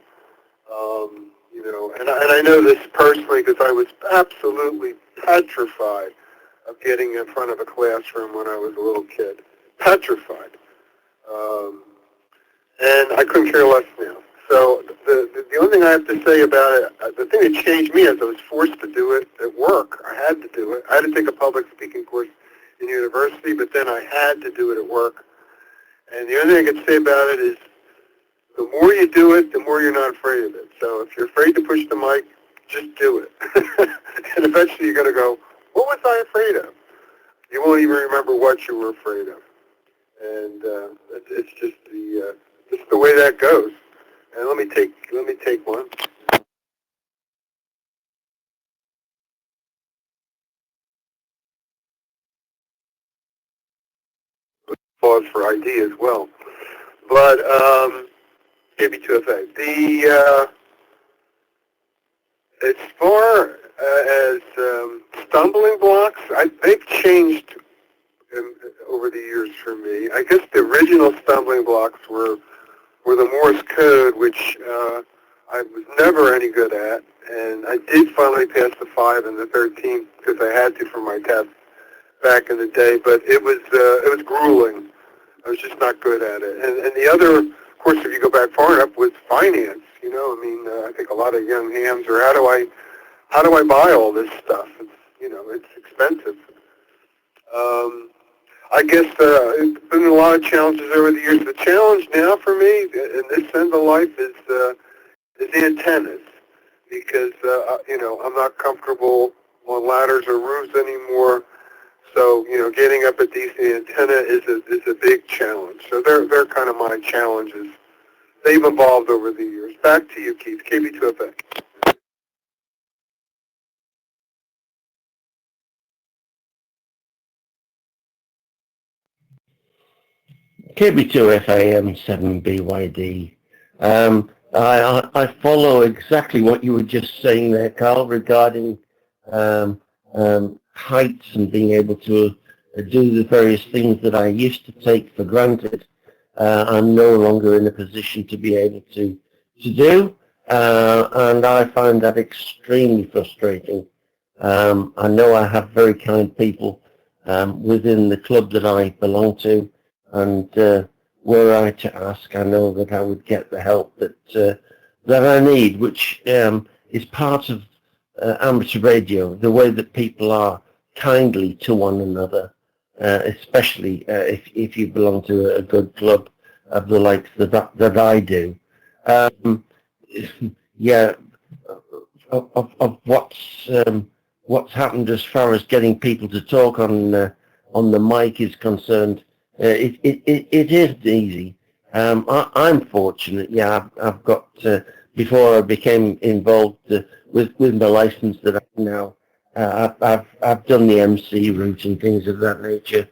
And I know this personally because I was absolutely petrified of getting in front of a classroom when I was a little kid. Petrified. And I couldn't care less now. So the only thing I have to say about it, the thing that changed me is I was forced to do it at work. I had to do it. I had to take a public speaking course in university, but then I had to do it at work. And the only thing I can say about it is the more you do it, the more you're not afraid of it. So if you're afraid to push the mic, just do it. And eventually you're going to go, what was I afraid of? You won't even remember what you were afraid of. And it's just the way that goes. And let me take one. Pause for ID as well. But KB2FA. As far as stumbling blocks, they've changed over the years for me. I guess the original stumbling blocks were the Morse code, which I was never any good at, and I did finally pass the 5 and the 13 because I had to for my test back in the day. But it was grueling. I was just not good at it. And the other, of course, if you go back far enough, was finance. I think a lot of young hams are how do I buy all this stuff? It's expensive. I guess it's been a lot of challenges over the years. The challenge now for me in this end of life is the antennas, because I'm not comfortable on ladders or roofs anymore. So getting up a decent antenna is a big challenge. So they're kind of my challenges. They've evolved over the years. Back to you, Keith. KB2FA. KB2FAM 7BYD. I follow exactly what you were just saying there, Carl, regarding heights and being able to do the various things that I used to take for granted. I'm no longer in a position to be able to do, and I find that extremely frustrating. I know I have very kind people within the club that I belong to, and were I to ask, I know that I would get the help that I need, which is part of amateur radio, the way that people are kindly to one another, especially if you belong to a good club of the likes that I do. Yeah, of what's happened as far as getting people to talk on the mic is concerned. It isn't easy. I'm fortunate. Yeah, I've got before I became involved with my license that I now. I've done the MC route and things of that nature.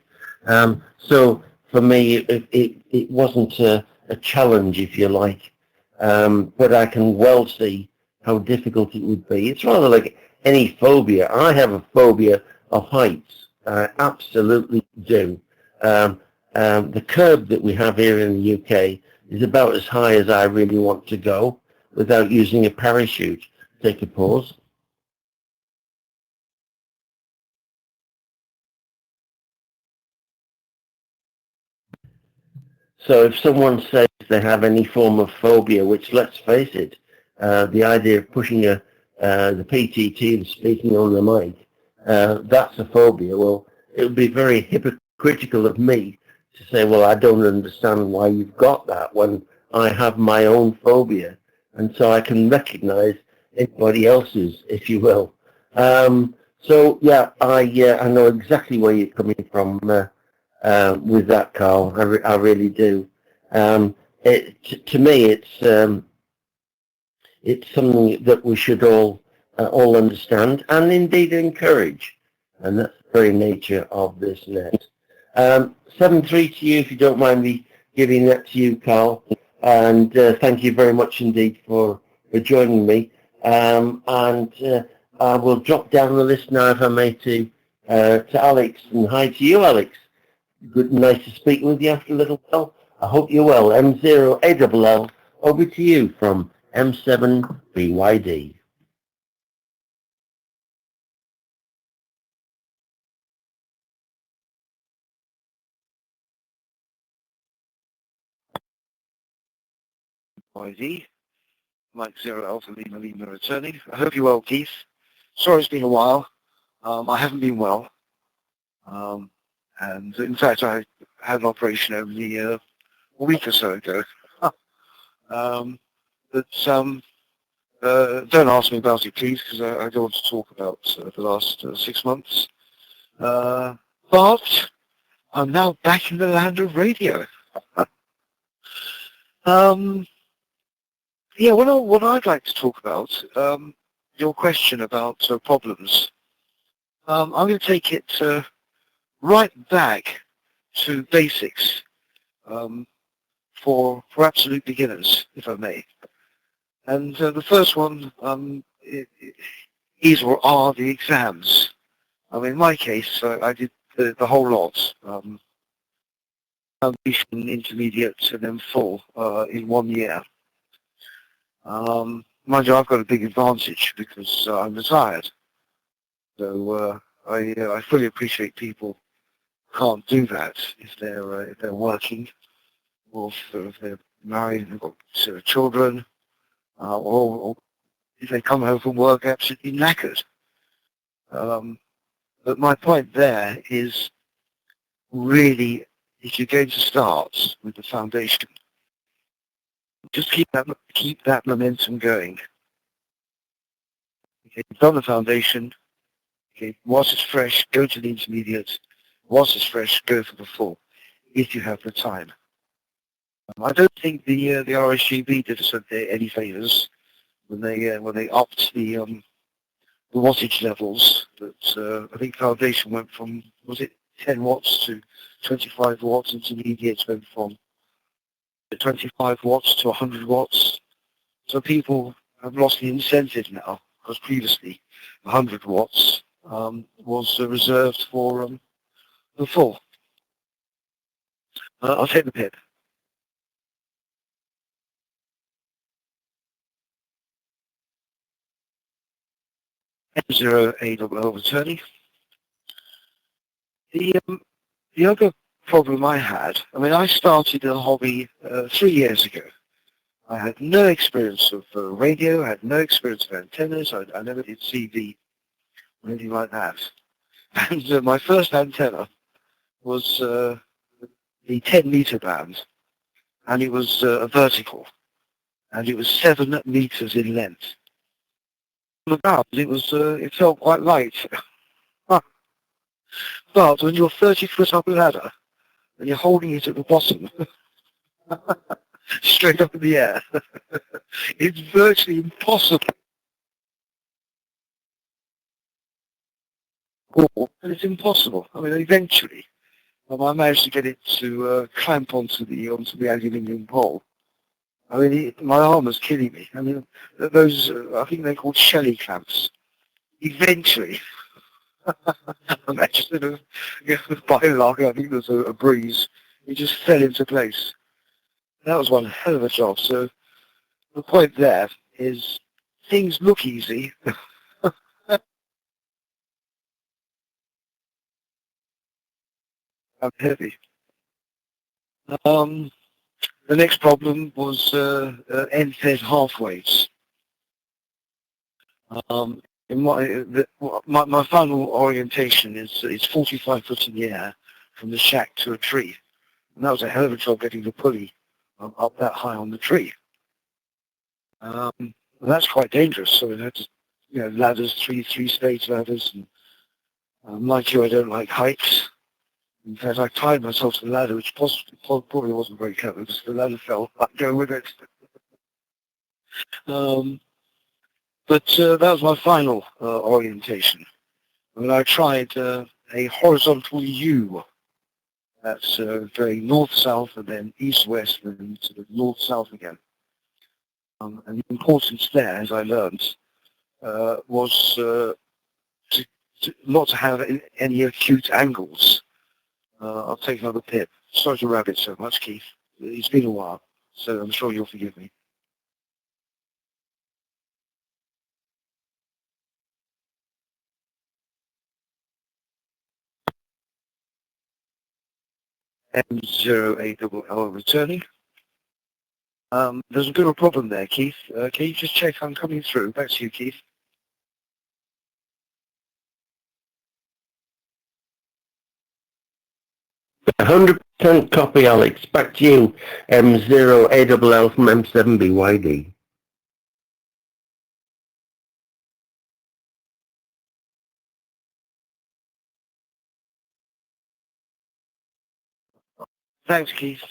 So for me, it wasn't a challenge, if you like. But I can well see how difficult it would be. It's rather like any phobia. I have a phobia of heights. I absolutely do. The curb that we have here in the UK is about as high as I really want to go without using a parachute. Take a pause. So if someone says they have any form of phobia, which let's face it, the idea of pushing a the PTT and speaking on the mic, that's a phobia. Well, it would be very hypocritical of me to say, well, I don't understand why you've got that when I have my own phobia. And so I can recognize anybody else's, if you will. So yeah, I know exactly where you're coming from with that, Carl. I really do. To me, it's something that we should all understand and indeed encourage, and that's the very nature of this net. 7-3 to you, if you don't mind me giving that to you, Carl. And thank you very much indeed for joining me. And I will drop down the list now, if I may, to Alex. And hi to you, Alex. Good, nice to speak with you after a little while. I hope you're well. M0ALL, over to you from M7BYD. YD, Mike Zero Alpha Lima Lima returning. I hope you're well, Keith. Sorry it's been a while. I haven't been well. And in fact, I had an operation only a week or so ago. But don't ask me about it, please, because I don't want to talk about the last 6 months. But I'm now back in the land of radio. Yeah, what I'd like to talk about, your question about problems, I'm going to take it right back to basics for absolute beginners, if I may. And the first one is or are the exams. I mean, in my case, I did the whole lot, foundation, intermediate, and then full in 1 year. Mind you, I've got a big advantage because I'm retired. So I fully appreciate people can't do that if they're working, or if they're married and got children, or if they come home from work absolutely knackered. But my point there is really, if you're going to start with the foundation, just keep that momentum going. Okay, you've done the foundation. Okay, once it's fresh, go to the intermediate. Once it's fresh, go for the full, if you have the time. I don't think the RSGB did us any favours when they upped the wattage levels. But I think foundation went from, was it 10 watts to 25 watts. Intermediates went from 25 watts to 100 watts. So people have lost the incentive now, because previously 100 watts was reserved for the full. I'll take the pip. M0ALL returning. The other problem I had, I mean, I started the hobby 3 years ago. I had no experience of radio, I had no experience of antennas, I never did CV or anything like that. And my first antenna was the 10-meter band, and it was a vertical, and it was 7 meters in length. About it felt quite light. But when you're 30 foot up a ladder and you're holding it at the bottom, straight up in the air, it's virtually impossible. And it's impossible. I mean, eventually, I managed to get it to clamp onto the aluminium pole. I mean, my arm was killing me. I mean, those, I think they're called Shelley clamps. Eventually, I managed to, by luck, I think there's a breeze, it just fell into place. That was one hell of a job. So the point there is things look easy. I'm heavy. The next problem was end-fed half waves. In my final orientation is 45 foot in the air from the shack to a tree. And that was a hell of a job getting the pulley up that high on the tree. That's quite dangerous. So we had to, ladders, three stage ladders. And like you, I don't like heights. In fact, I tied myself to the ladder, which probably wasn't very clever because the ladder fell. I'd go with it. But that was my final orientation. And I tried a horizontal U. That's going north-south and then east-west and then sort of north-south again. And the importance there, as I learned, was not to have any acute angles. I'll take another pip. Sorry to rabbit so much, Keith. It's been a while, so I'm sure you'll forgive me. M08LL returning. There's a bit of a problem there, Keith. Can you just check I'm coming through? Back to you, Keith. A 100% copy, Alex. Back to you, M0ALL from M7BYD. Thanks, Keith.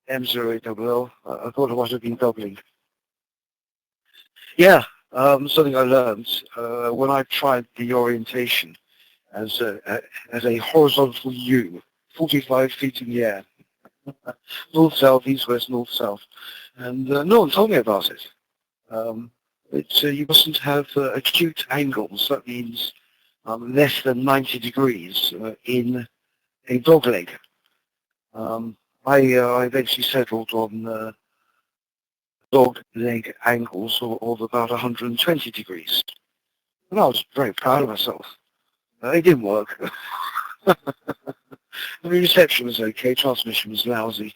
M08LL. I thought I might have been doubling. Yeah, something I learned when I tried the orientation as a horizontal U, 45 feet in the air, north-south, east-west, north-south, and no one told me about it. You mustn't have acute angles. That means less than 90 degrees in a dog leg. I eventually settled on dog leg angles of about 120 degrees. And I was very proud of myself. It didn't work. The reception was okay, transmission was lousy.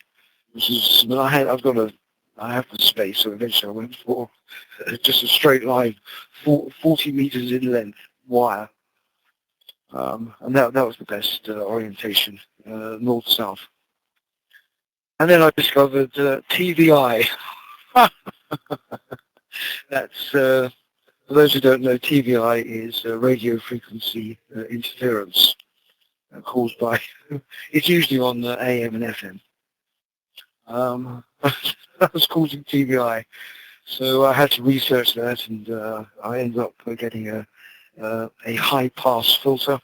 I have the space, so eventually I went for just a straight line, 40 meters in length, wire. And that was the best orientation, north-south. And then I discovered TVI. That's, for those who don't know, TVI is radio frequency interference caused by, it's usually on AM and FM. That was causing TVI. So I had to research that, and I ended up getting a high-pass filter,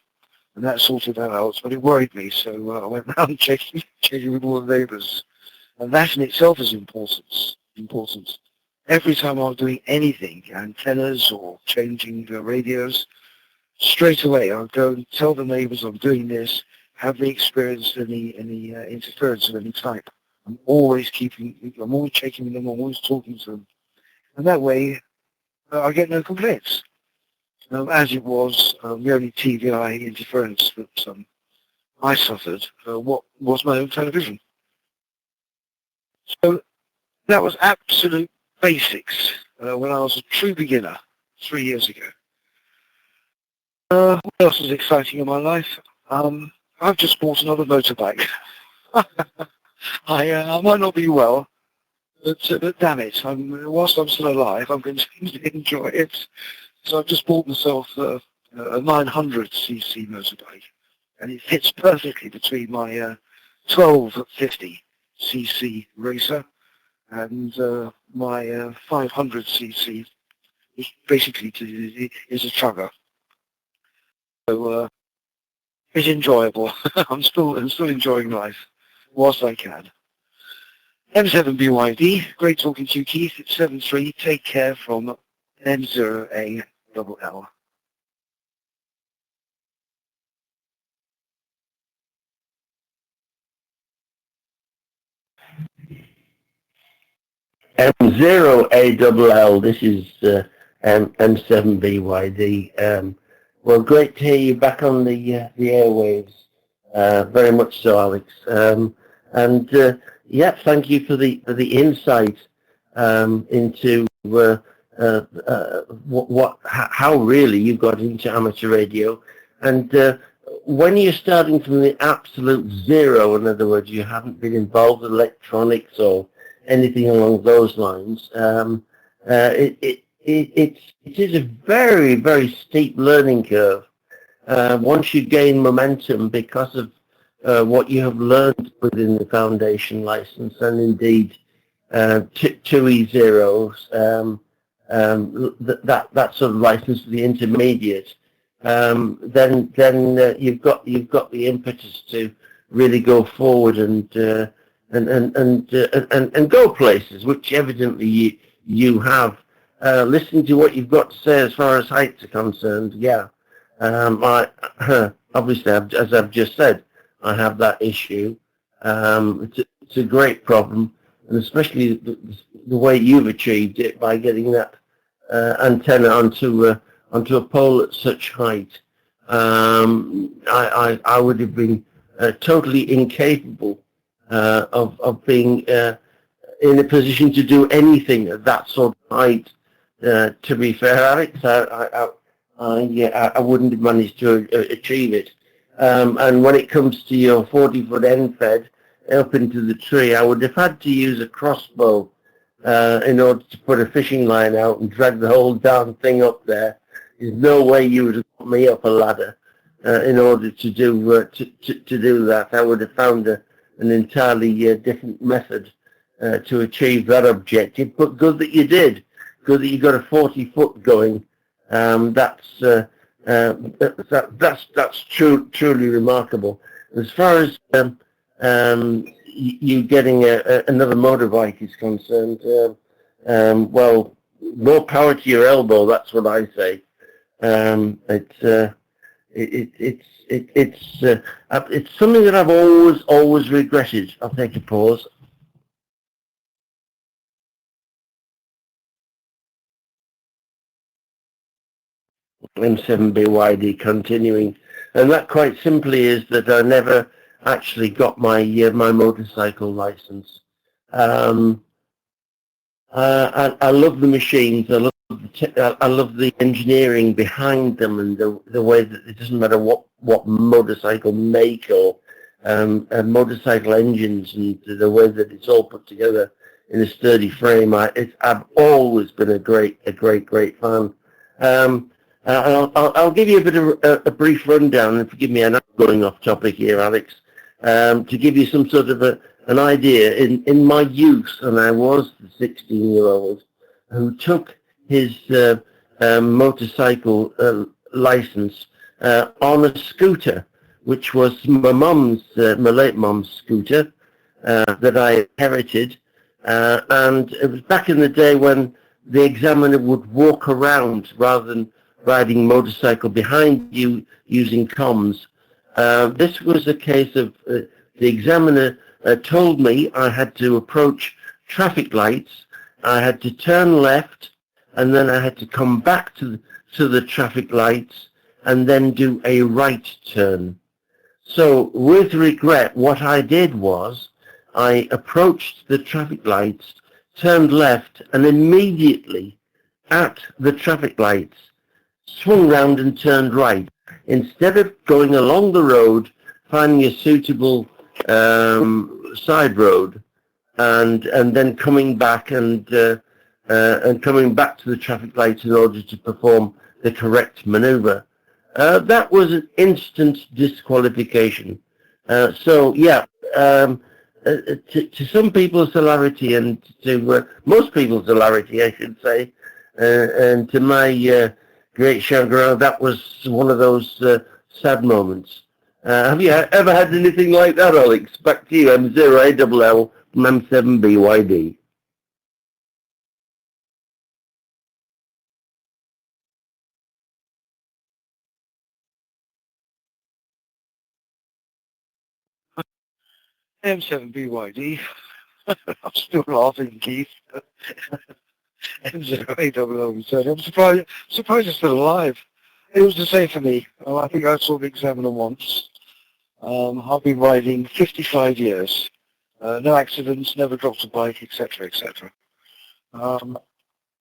and that sorted that out. But it worried me, so I went around checking with all the neighbours. And that in itself is important. Every time I was doing anything, antennas or changing the radios, straight away I'll go and tell the neighbours I'm doing this. Have they experienced any interference of any type? I'm always checking with them, I'm always talking to them. And that way I get no complaints. As it was, the only TVI interference that I suffered was my own television. So that was absolute basics when I was a true beginner 3 years ago. What else is exciting in my life? I've just bought another motorbike. I might not be well, but damn it, whilst I'm still alive, I'm going to enjoy it. So I've just bought myself a 900cc motorbike, and it fits perfectly between my 1250cc racer and my 500cc, which basically is a chugger. So it's enjoyable. I'm still enjoying life whilst I can. M7BYD, great talking to you, Keith. It's 7-3. Take care from M0ALL. M0ALL, this is M7BYD. Well, great to hear you back on the airwaves. Very much so, Alex. Yeah, thank you for the insight into how really you got into amateur radio, and when you're starting from the absolute zero, in other words, you haven't been involved in electronics or anything along those lines. It is a very, very steep learning curve. Once you gain momentum because of what you have learned within the foundation license, and indeed 2E0s, that sort of license for the intermediate, then you've got the impetus to really go forward and go places, which evidently you have. Listening to what you've got to say as far as heights are concerned, yeah. Obviously, as I've just said, I have that issue. It's a great problem, and especially the way you've achieved it by getting that antenna onto a pole at such height. I would have been totally incapable of being in a position to do anything at that sort of height. To be fair, Alex, I wouldn't have managed to achieve it. And when it comes to your 40-foot end fed up into the tree, I would have had to use a crossbow in order to put a fishing line out and drag the whole darn thing up there. There's no way you would have put me up a ladder in order to do that. I would have found an entirely different method to achieve that objective. But good that you did. Good that you got a 40-foot going. That's truly remarkable. As far as you getting another motorbike is concerned, well, more power to your elbow. That's what I say. It's something that I've always regretted. I'll take a pause. M7BYD continuing, and that quite simply is that I never actually got my motorcycle license. I love the machines. I love the engineering behind them, and the way that it doesn't matter what motorcycle make or motorcycle engines, and the way that it's all put together in a sturdy frame. I've always been a great fan. I'll give you a bit of a brief rundown, and forgive me, I'm not going off topic here, Alex, to give you some sort of an idea. In my youth, and I was the 16-year-old who took his motorcycle license on a scooter, which was my late mom's scooter that I inherited, and it was back in the day when the examiner would walk around rather than riding motorcycle behind you using comms. This was a case of the examiner told me I had to approach traffic lights, I had to turn left, and then I had to come back to the traffic lights and then do a right turn. So with regret, what I did was I approached the traffic lights, turned left, and immediately at the traffic lights swung round and turned right. Instead of going along the road, finding a suitable side road, and then coming back and coming back to the traffic lights in order to perform the correct manoeuvre. That was an instant disqualification. So yeah, to some people's hilarity, and to most people's hilarity, I should say, and to my great chagrin, that was one of those sad moments. Have you ever had anything like that, Alex? Back to you, M0ALL from M7BYD. M7BYD. I'm still laughing, Keith. M0ALL. I'm surprised it's still alive. It was the same for me. I think I saw the examiner once. I've been riding 55 years. No accidents, never dropped a bike, etc., etc.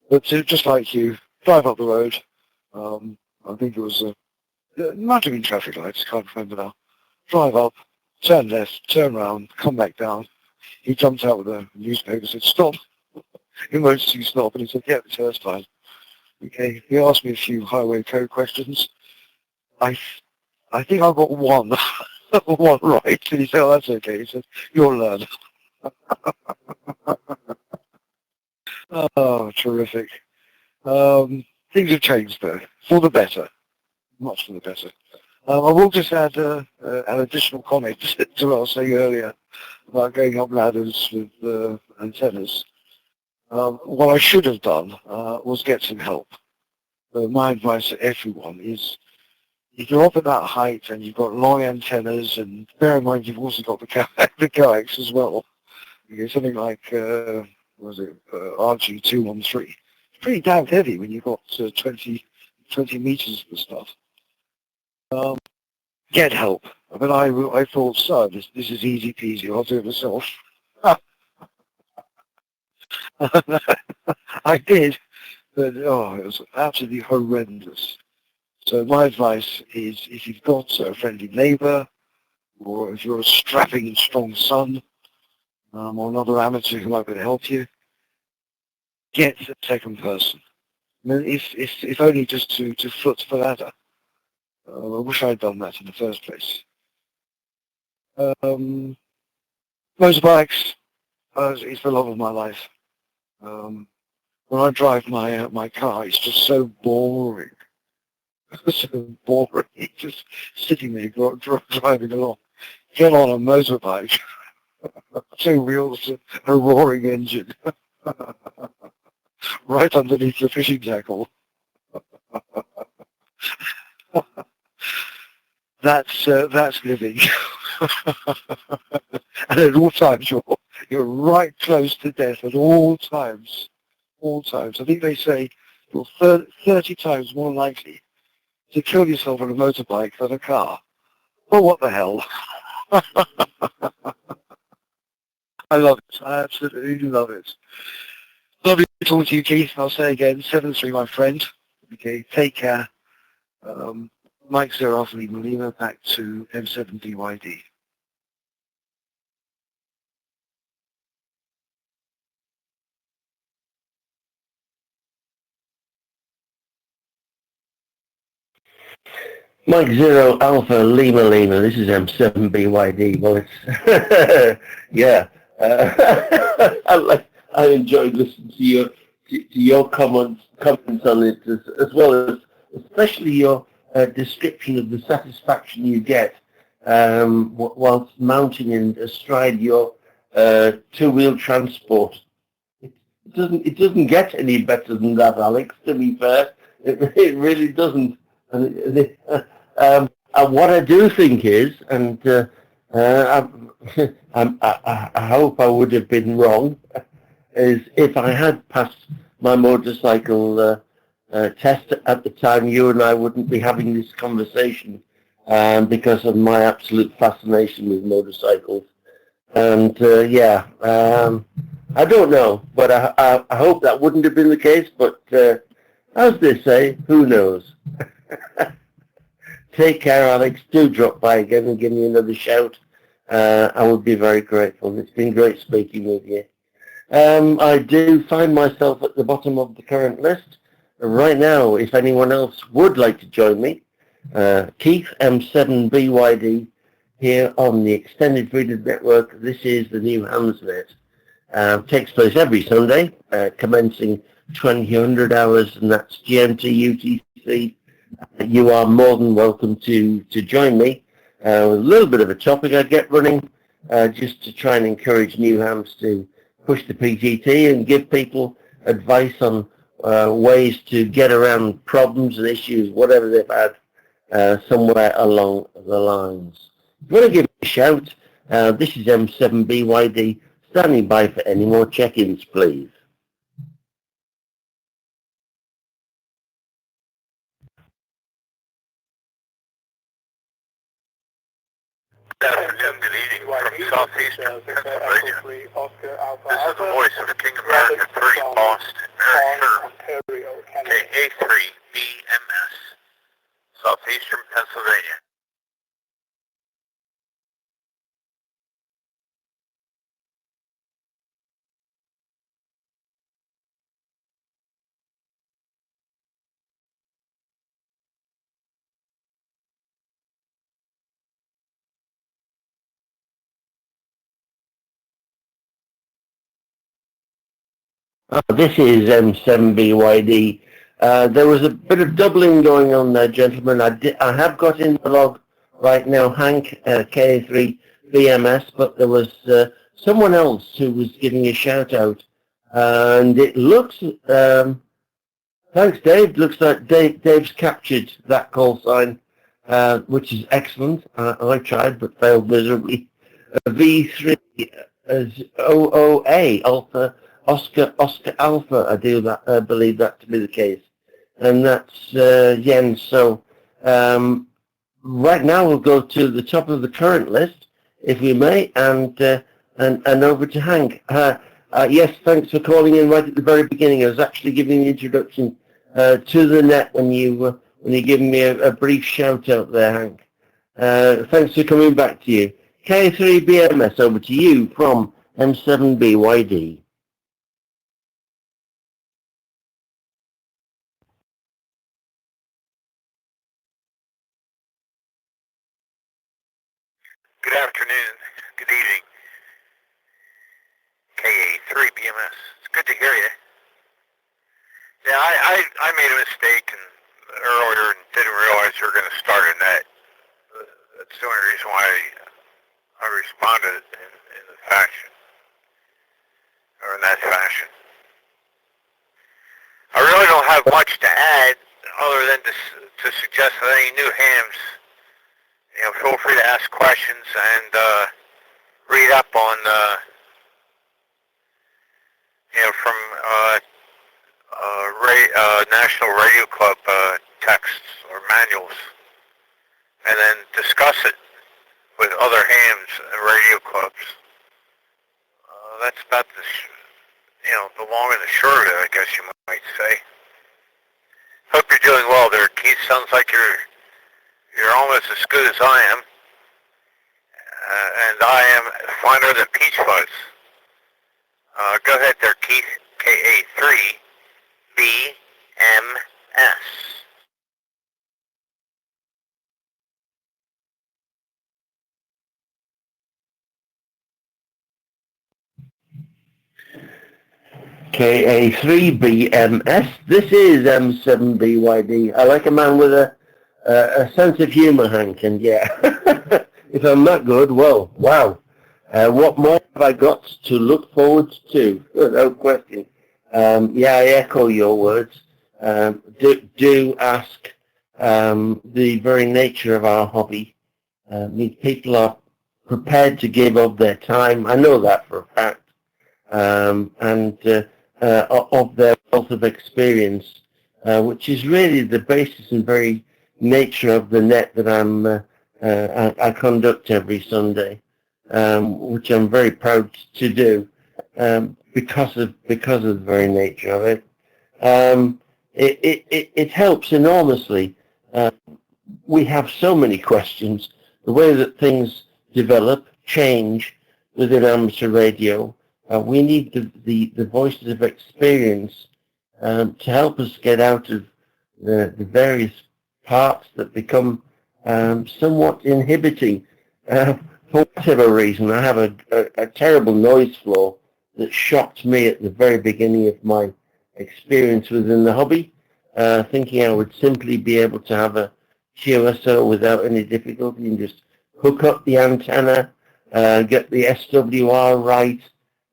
But just like you, drive up the road. I think it was might have been traffic lights, can't remember now. Drive up, turn left, turn round, come back down. He jumped out with a newspaper and said, "Stop, emergency stop." And he said, "Yeah, it's first time." Okay, he asked me a few highway code questions. I think I got one, one right. And he said, "Oh, that's okay." He said, "You'll learn." Oh, terrific. Things have changed though, for the better, much for the better. I will just add an additional comment to what I was saying earlier about going up ladders with antennas. What I should have done was get some help. My advice to everyone is, if you're up at that height and you've got long antennas, and bear in mind you've also got the coax as well, you something like, RG213. It's pretty damn heavy when you've got 20 meters of stuff. Get help. I mean, I thought, so, this is easy peasy, I'll do it myself. I did, but it was absolutely horrendous. So my advice is, if you've got a friendly neighbour, or if you're a strapping and strong son, or another amateur who might be able to help you, get a second person. I mean, if only just to foot the ladder. I wish I'd done that in the first place. Motorbikes is the love of my life. When I drive my car, it's just so boring. So boring. Just sitting there driving along. Get on a motorbike. 2 wheels, a roaring engine. Right underneath the fishing tackle. That's living. And at all times you're right close to death at all times. All times. I think they say you're 30 times more likely to kill yourself on a motorbike than a car. Well, what the hell? I love it. I absolutely love it. Lovely talking to you, Keith. I'll say again, 7-3, my friend. Okay, take care. Mike Zero Alpha Lima Lima, back to M7BYD. Mike Zero Alpha Lima Lima. This is M7BYD. Well, it's yeah. I enjoyed listening to your comments on it, as well as especially your description of the satisfaction you get whilst mounting and astride your two-wheel transport. It doesn't get any better than that, Alex. To be fair, it really doesn't. And what I do think is, and I hope I would have been wrong, is if I had passed my motorcycle test at the time, you and I wouldn't be having this conversation because of my absolute fascination with motorcycles. And I don't know, but I hope that wouldn't have been the case. But as they say, who knows? Take care, Alex. Do drop by again and give me another shout. I would be very grateful. It's been great speaking with you. I do find myself at the bottom of the current list. Right now, if anyone else would like to join me, Keith M7BYD here on the Extended Freedom Network. This is the New Hamsnet. Takes place every Sunday, commencing 2000 hours, and that's GMT UTC. You are more than welcome to join me. A little bit of a topic I get running, just to try and encourage new hams to push the PGT and give people advice on ways to get around problems and issues, whatever they've had somewhere along the lines. If you want to give me a shout, this is M7BYD, standing by for any more check-ins, please. Good evening from southeastern Pennsylvania. This is the voice of King America 3 Lost, Eric Sherman. Ontario, Canada. KA3BMS, Southeastern Pennsylvania. This is M7BYD. There was a bit of doubling going on there, gentlemen. I have got in the log right now, Hank, KA3BMS, but there was someone else who was giving a shout out. And it looks, thanks Dave, looks like Dave's captured that call sign, which is excellent. I tried but failed miserably. V3 as OOA, Alpha, Oscar Alpha, I believe that to be the case. And that's Jens. So right now we'll go to the top of the current list, if we may, and over to Hank. Yes, thanks for calling in right at the very beginning. I was actually giving the introduction to the net when you gave me a brief shout out there, Hank. Thanks for coming back to you. K3BMS, over to you from M7BYD. Good afternoon, good evening, KA3BMS. It's good to hear you. Yeah, I made a mistake earlier and didn't realize you were going to start a net. That's the only reason why I responded in the fashion, or in that fashion. I really don't have much to add other than to suggest that any new hams, feel free to ask questions and read up on, from National Radio Club texts or manuals, and then discuss it with other hams and radio clubs. That's about the long and the short of it, I guess you might say. Hope you're doing well there, Keith. Sounds like you're almost as good as I am. And I am finer than peach fuzz. Go ahead there, Keith. KA3BMS. KA3BMS. This is M7BYD. I like a man with a sense of humour, Hank, and yeah, if I'm not good, well, wow. What more have I got to look forward to? No question. Yeah, I echo your words. Do ask the very nature of our hobby. People are prepared to give up their time. I know that for a fact. And of their wealth of experience, which is really the basis and very nature of the net that I conduct every Sunday, which I'm very proud to do because of the very nature of it. It helps enormously. We have so many questions. The way that things develop, change within amateur radio. We need the voices of experience to help us get out of the various parts that become somewhat inhibiting. For whatever reason, I have a terrible noise floor that shocked me at the very beginning of my experience within the hobby, thinking I would simply be able to have a QSO without any difficulty and just hook up the antenna, get the SWR right,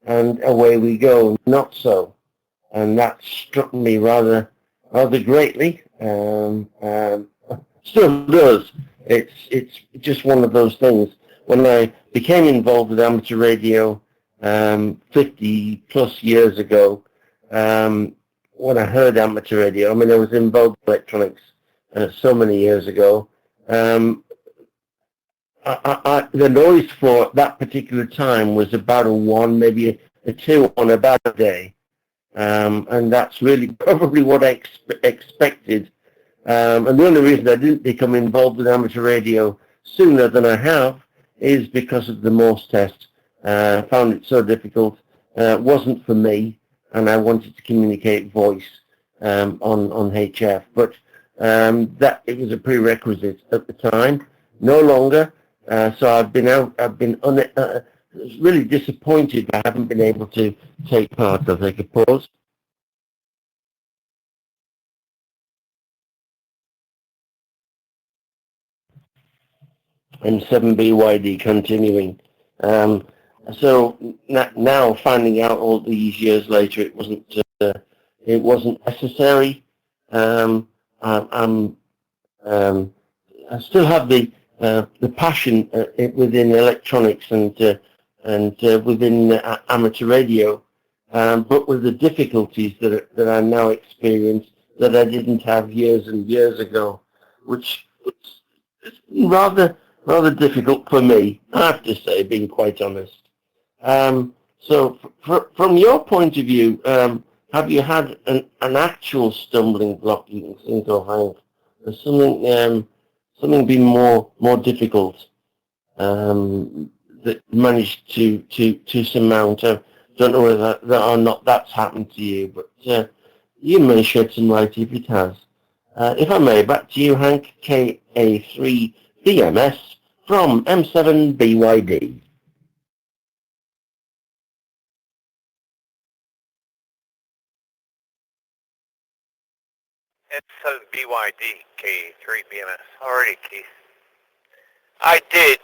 and away we go. Not so, and that struck me rather greatly. Still does. It's just one of those things. When I became involved with amateur radio 50 plus years ago, when I heard amateur radio, I mean I was involved in electronics so many years ago. The noise floor at that particular time was about a 1, maybe a 2 on a bad day. and that's really probably what I expected. And the only reason I didn't become involved with amateur radio sooner than I have is because of the Morse test. I found it so difficult. It wasn't for me, and I wanted to communicate voice on HF. But that it was a prerequisite at the time. No longer. So I've been really disappointed I haven't been able to take part. I'll take a pause. And 7BYD continuing. So now finding out all these years later, it wasn't necessary. I still have the passion within electronics and within amateur radio, but with the difficulties that I now experience that I didn't have years and years ago, which is rather difficult for me, I have to say, being quite honest. So from your point of view, have you had an actual stumbling block you can think of, Hank? Has something been more difficult that you managed to surmount? I don't know whether that or not that's happened to you, but you may shed some light if it has. If I may, back to you, Hank, KA3BMS from M7BYD. M7BYD, K3BMS. Alrighty, Keith. I did,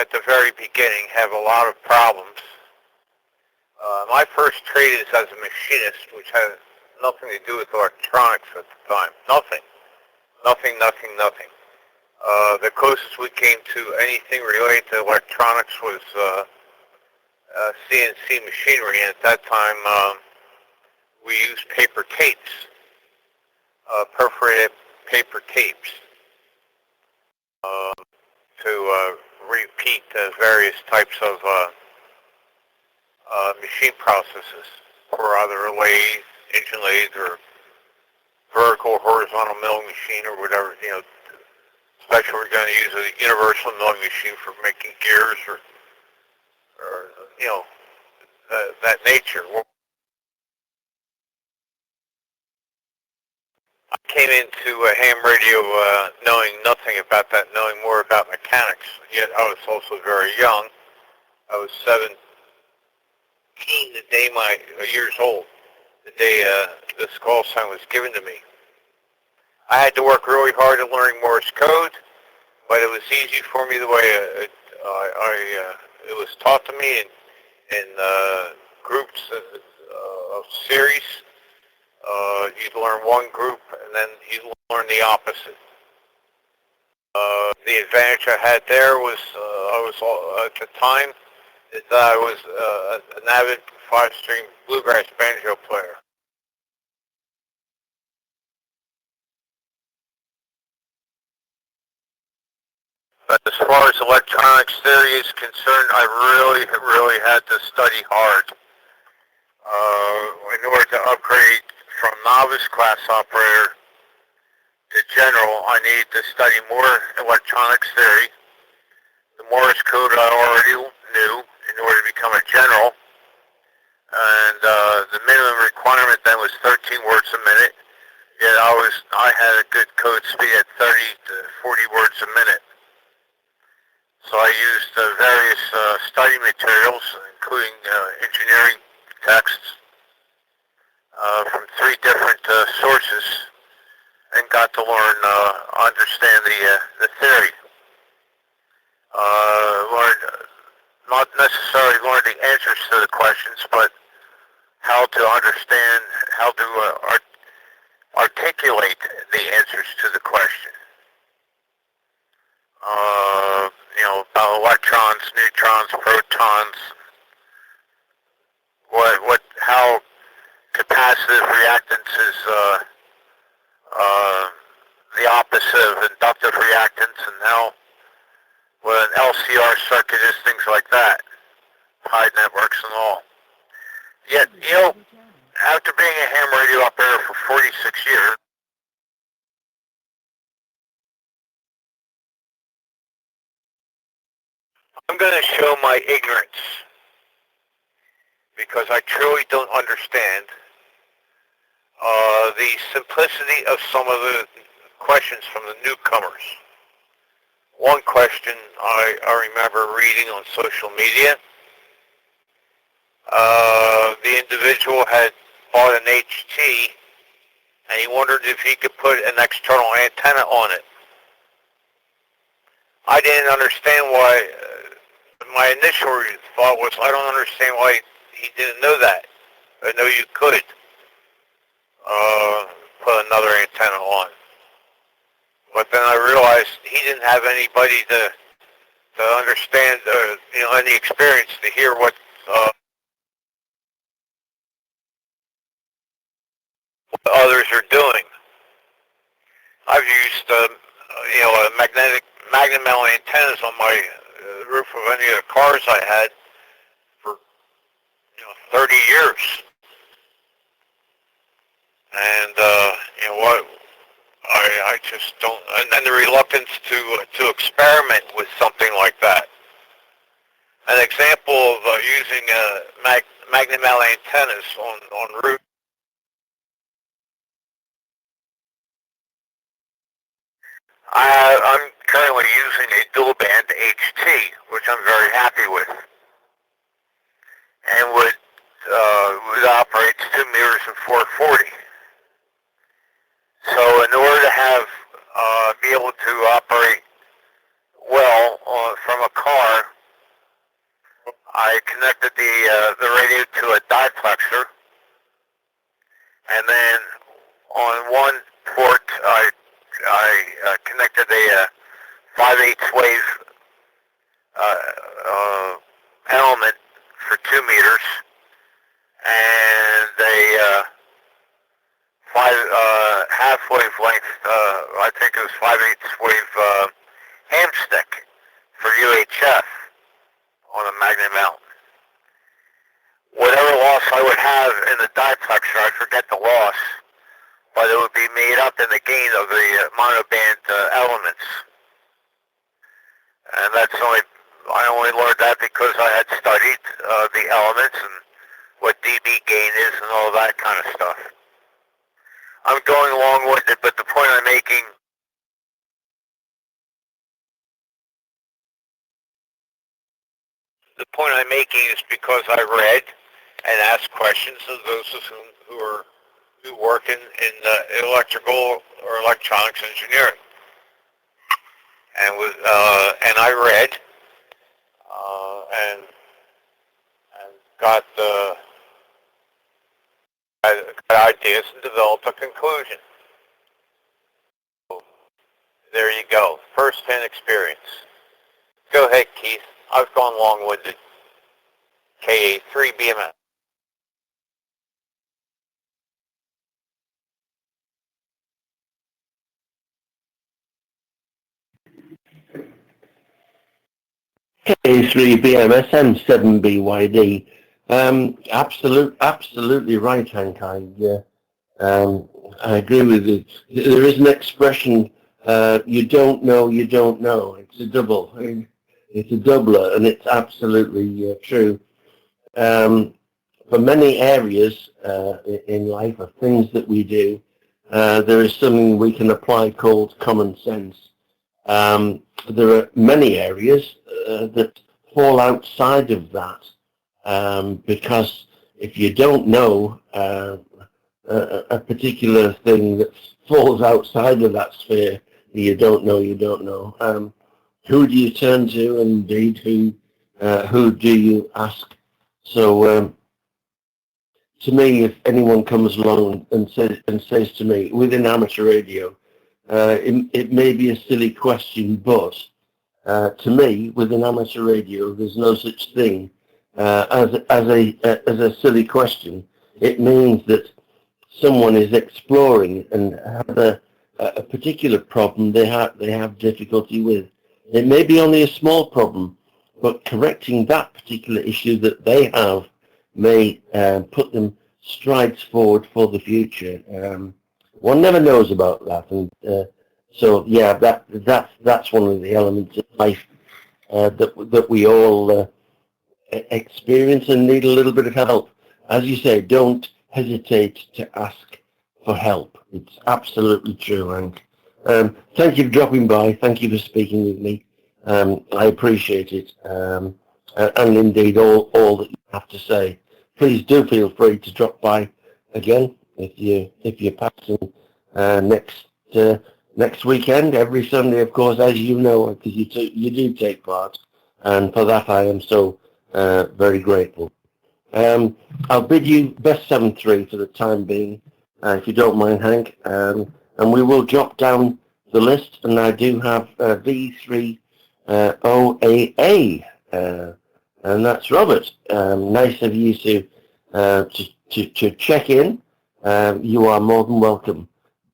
at the very beginning, have a lot of problems. My first trade is as a machinist, which has nothing to do with electronics at the time. Nothing. The closest we came to anything related to electronics was CNC machinery, and at that time we used paper tapes, perforated paper tapes, to repeat various types of machine processes for either a lathe, engine lathe, or vertical or horizontal milling machine, or whatever, especially we're going to use a universal milling machine for making gears or that nature. I came into ham radio knowing nothing about that, knowing more about mechanics, yet I was also very young. I was 17 years old, the day this call sign was given to me. I had to work really hard at learning Morse code, but it was easy for me the way it was taught to me in groups of series. You'd learn one group, and then you'd learn the opposite. The advantage I had there was I was at the time that I was an avid 5-string bluegrass banjo player. But as far as electronics theory is concerned, I really had to study hard. In order to upgrade from novice class operator to general, I needed to study more electronics theory. The Morse code I already knew in order to become a general, and the minimum requirement then was 13 words a minute. Yet I had a good code speed at 30 to 40 words a minute. So I used various study materials, including engineering texts from 3 different sources, and got to learn, understand the theory. Not necessarily learn the answers to the questions, but how to understand, how to articulate the answers to the question. About electrons, neutrons, protons, how capacitive reactance is the opposite of inductive reactance, and how what an LCR circuit is, things like that, high networks and all. Yet, after being a ham radio operator for 46 years, I'm going to show my ignorance because I truly don't understand the simplicity of some of the questions from the newcomers. One question I remember reading on social media, the individual had bought an HT and he wondered if he could put an external antenna on it. I didn't understand why. My initial thought was, I don't understand why he didn't know that. I know you could put another antenna on. But then I realized he didn't have anybody to understand, any experience to hear what others are doing. I've used, magnetic metal antennas on my roof of any of the cars I had for 30 years, and what I just don't. And then the reluctance to experiment with something like that. An example of using magnet metal antennas on roof. I'm currently using a dual band HT, which I'm very happy with, and would operate 2 meters and 440. So in order to have be able to operate well from a car, I connected the radio to a diplexer, and then on one port I connected a 5/8 wave element for 2 meters and a half wave length, I think it was 5/8 wave ham stick for UHF on a magnet mount. Whatever loss I would have in the diplexer, I forget the loss, but it would be made up in the gain of the monoband elements. And I only learned that because I had studied the elements and what dB gain is and all that kind of stuff. I'm going long-winded, but the point I'm making is because I read and asked questions of those of who work in electrical or electronics engineering, and I read and got ideas and developed a conclusion. So, there you go, first-hand experience. Go ahead, Keith. I've gone long-winded. KA3BMS. K3BMSM 7BYD. Absolutely right, Hank. I agree with you. There is an expression, you don't know, you don't know. It's a double. It's a doubler, and it's absolutely true. For many areas in life, of things that we do, there is something we can apply called common sense. There are many areas that fall outside of that, because if you don't know a particular thing that falls outside of that sphere, you don't know. Who do you turn to, and indeed who do you ask? So to me, if anyone comes along and says to me within amateur radio, it may be a silly question, but to me, within amateur radio, there's no such thing as a silly question. It means that someone is exploring and have a particular problem they have difficulty with. It may be only a small problem, but correcting that particular issue that they have may put them strides forward for the future. One never knows about that, and so yeah, that's one of the elements of life that we all experience and need a little bit of help. As you say, don't hesitate to ask for help. It's absolutely true, Hank. Thank you for dropping by. Thank you for speaking with me. I appreciate it, and indeed all that you have to say. Please do feel free to drop by again if you're passing next weekend, every Sunday, of course, as you know, because you do take part, and for that I am so very grateful. I'll bid you best 7-3 for the time being, if you don't mind, Hank, and we will drop down the list, and I do have V3OAA, and that's Robert. Nice of you to check in. You are more than welcome.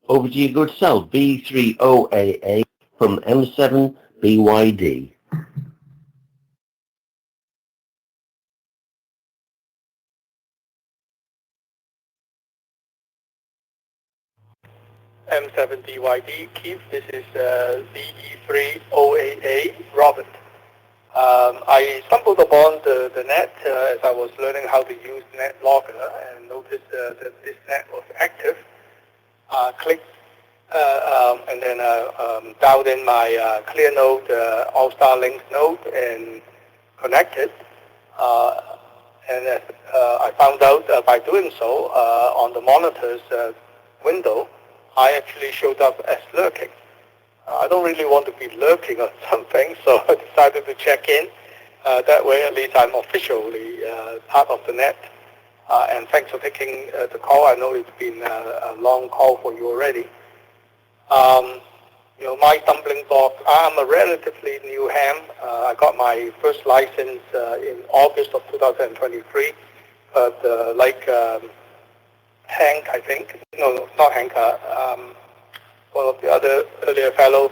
Over to your good self, V3OAA from M7BYD. M7BYD, Keith, this is VE3OAA, Robert. I stumbled upon the net as I was learning how to use NetLogger and noticed that this net was active. Clicked and then dialed in my ClearNode All-Star Links node and connected. And I found out by doing so on the monitor's window, I actually showed up as lurking. I don't really want to be lurking on something, so I decided to check in. That way, at least I'm officially part of the net. And thanks for taking the call. I know it's been a long call for you already. My stumbling block, I'm a relatively new ham. I got my first license in August of 2023. But like Hank, I think. No, not Hank. One of the other earlier fellow,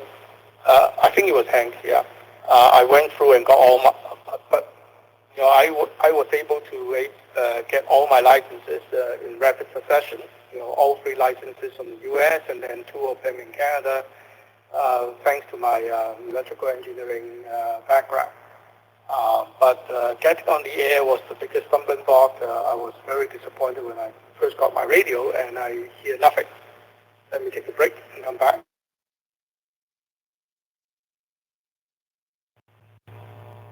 I think it was Hank, yeah. I went through and got all my, but I was able to get all my licenses in rapid succession. All 3 licenses from the U.S. and then 2 of them in Canada, thanks to my electrical engineering background. But getting on the air was the biggest stumbling block. I was very disappointed when I first got my radio and I hear nothing. Let me take a break and come back.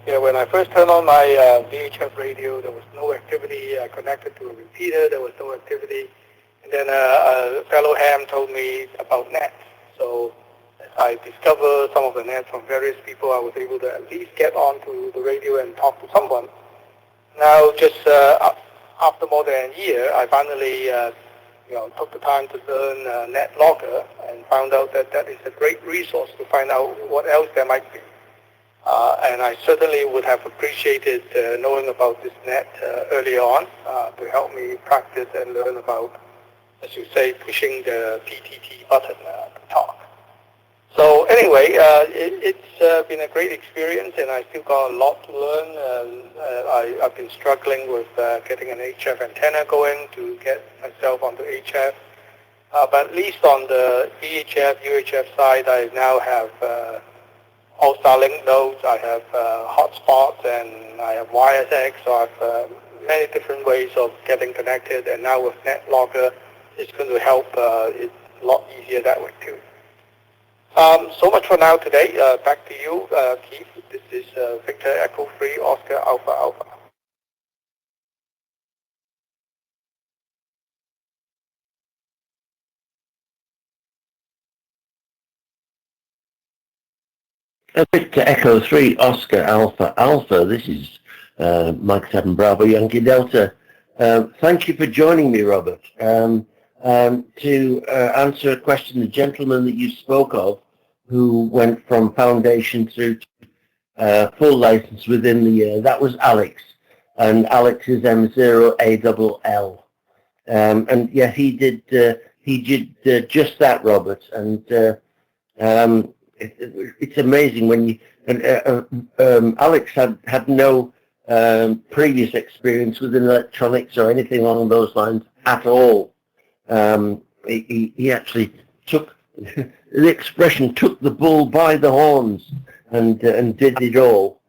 Yeah, when I first turned on my VHF radio, there was no activity. I connected to a repeater, there was no activity. And then a fellow ham told me about nets. So as I discovered some of the nets from various people, I was able to at least get onto the radio and talk to someone. Now, just after more than a year, I finally took the time to learn NetLogger and found out that that is a great resource to find out what else there might be. And I certainly would have appreciated knowing about this net early on to help me practice and learn about, as you say, pushing the PTT button to talk. So anyway, it's been a great experience, and I still got a lot to learn. I've been struggling with getting an HF antenna going to get myself onto HF. But at least on the VHF, UHF side, I now have all Starlink nodes, I have hotspots, and I have WireX, so I have many different ways of getting connected, and now with NetLogger, it's going to help it a lot easier that way too. So much for now today. Back to you, Keith. This is Victor Echo 3 Oscar Alpha Alpha. Victor Echo 3 Oscar Alpha Alpha. This is Mike 7 Bravo Yankee Delta. Thank you for joining me, Robert. To answer a question, the gentleman that you spoke of, who went from foundation through to full license within the year, that was Alex, and Alex is M0ALL. And yeah, he did just that, Robert, and it's amazing when you Alex had no previous experience within electronics or anything along those lines, at all. He actually took the expression "took the bull by the horns" and did it all,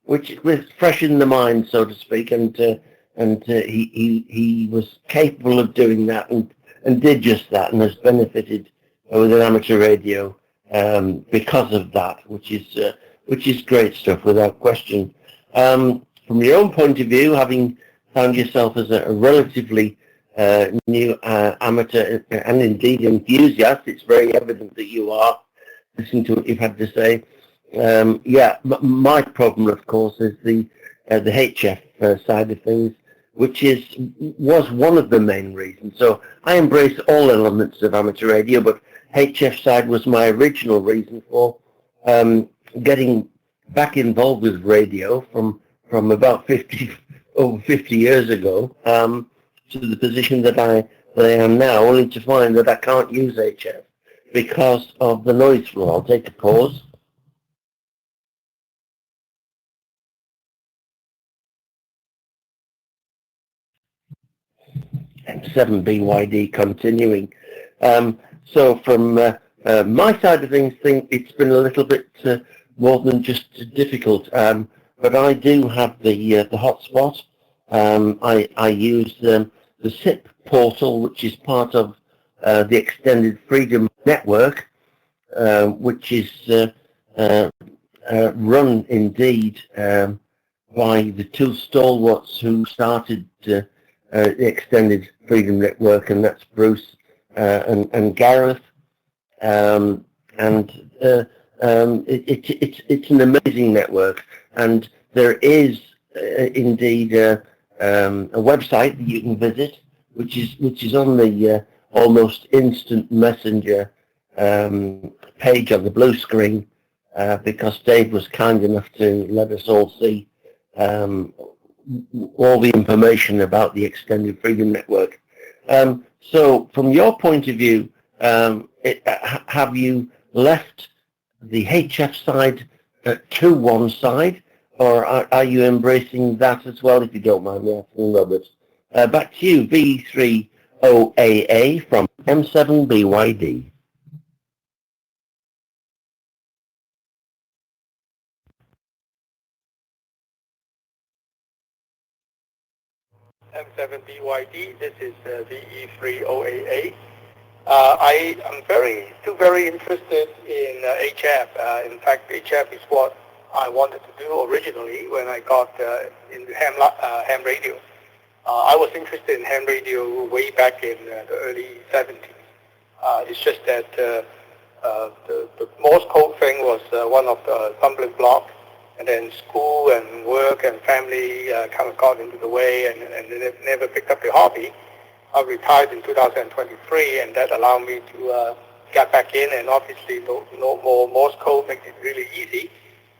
which was fresh in the mind, so to speak, and he was capable of doing that and did just that, and has benefited with an amateur radio because of that, which is great stuff without question. From your own point of view, having found yourself as a relatively new amateur and indeed enthusiast, it's very evident that you are, listening to what you've had to say. My problem, of course, is the HF side of things, which was one of the main reasons. So I embrace all elements of amateur radio, but HF side was my original reason for getting back involved with radio from about over 50 years ago to the position that I am now, only to find that I can't use HF because of the noise floor. I'll take a pause. M7BYD continuing. So from my side of things, think it's been a little bit more than just difficult. But I do have the hotspot. I use the SIP portal, which is part of the Extended Freedom Network, which is run indeed by the two stalwarts who started the Extended Freedom Network, and that's Bruce and Gareth. It's an amazing network, and there is indeed a website that you can visit, which is on the almost instant messenger page on the blue screen, because Dave was kind enough to let us all see all the information about the Extended Freedom Network. So from your point of view, have you left the HF side to one side, or are you embracing that as well, if you don't mind me asking, Robert? Back to you, V30AA from M7BYD. M7BYD, this is VE30AA. I am still very interested in HF. In fact, HF is what I wanted to do originally when I got into ham radio. I was interested in ham radio way back in the early 70s. It's just that the Morse code thing was one of the stumbling blocks, and then school and work and family kind of got into the way, and never picked up the hobby. I retired in 2023, and that allowed me to get back in, and obviously no more Morse code makes it really easy.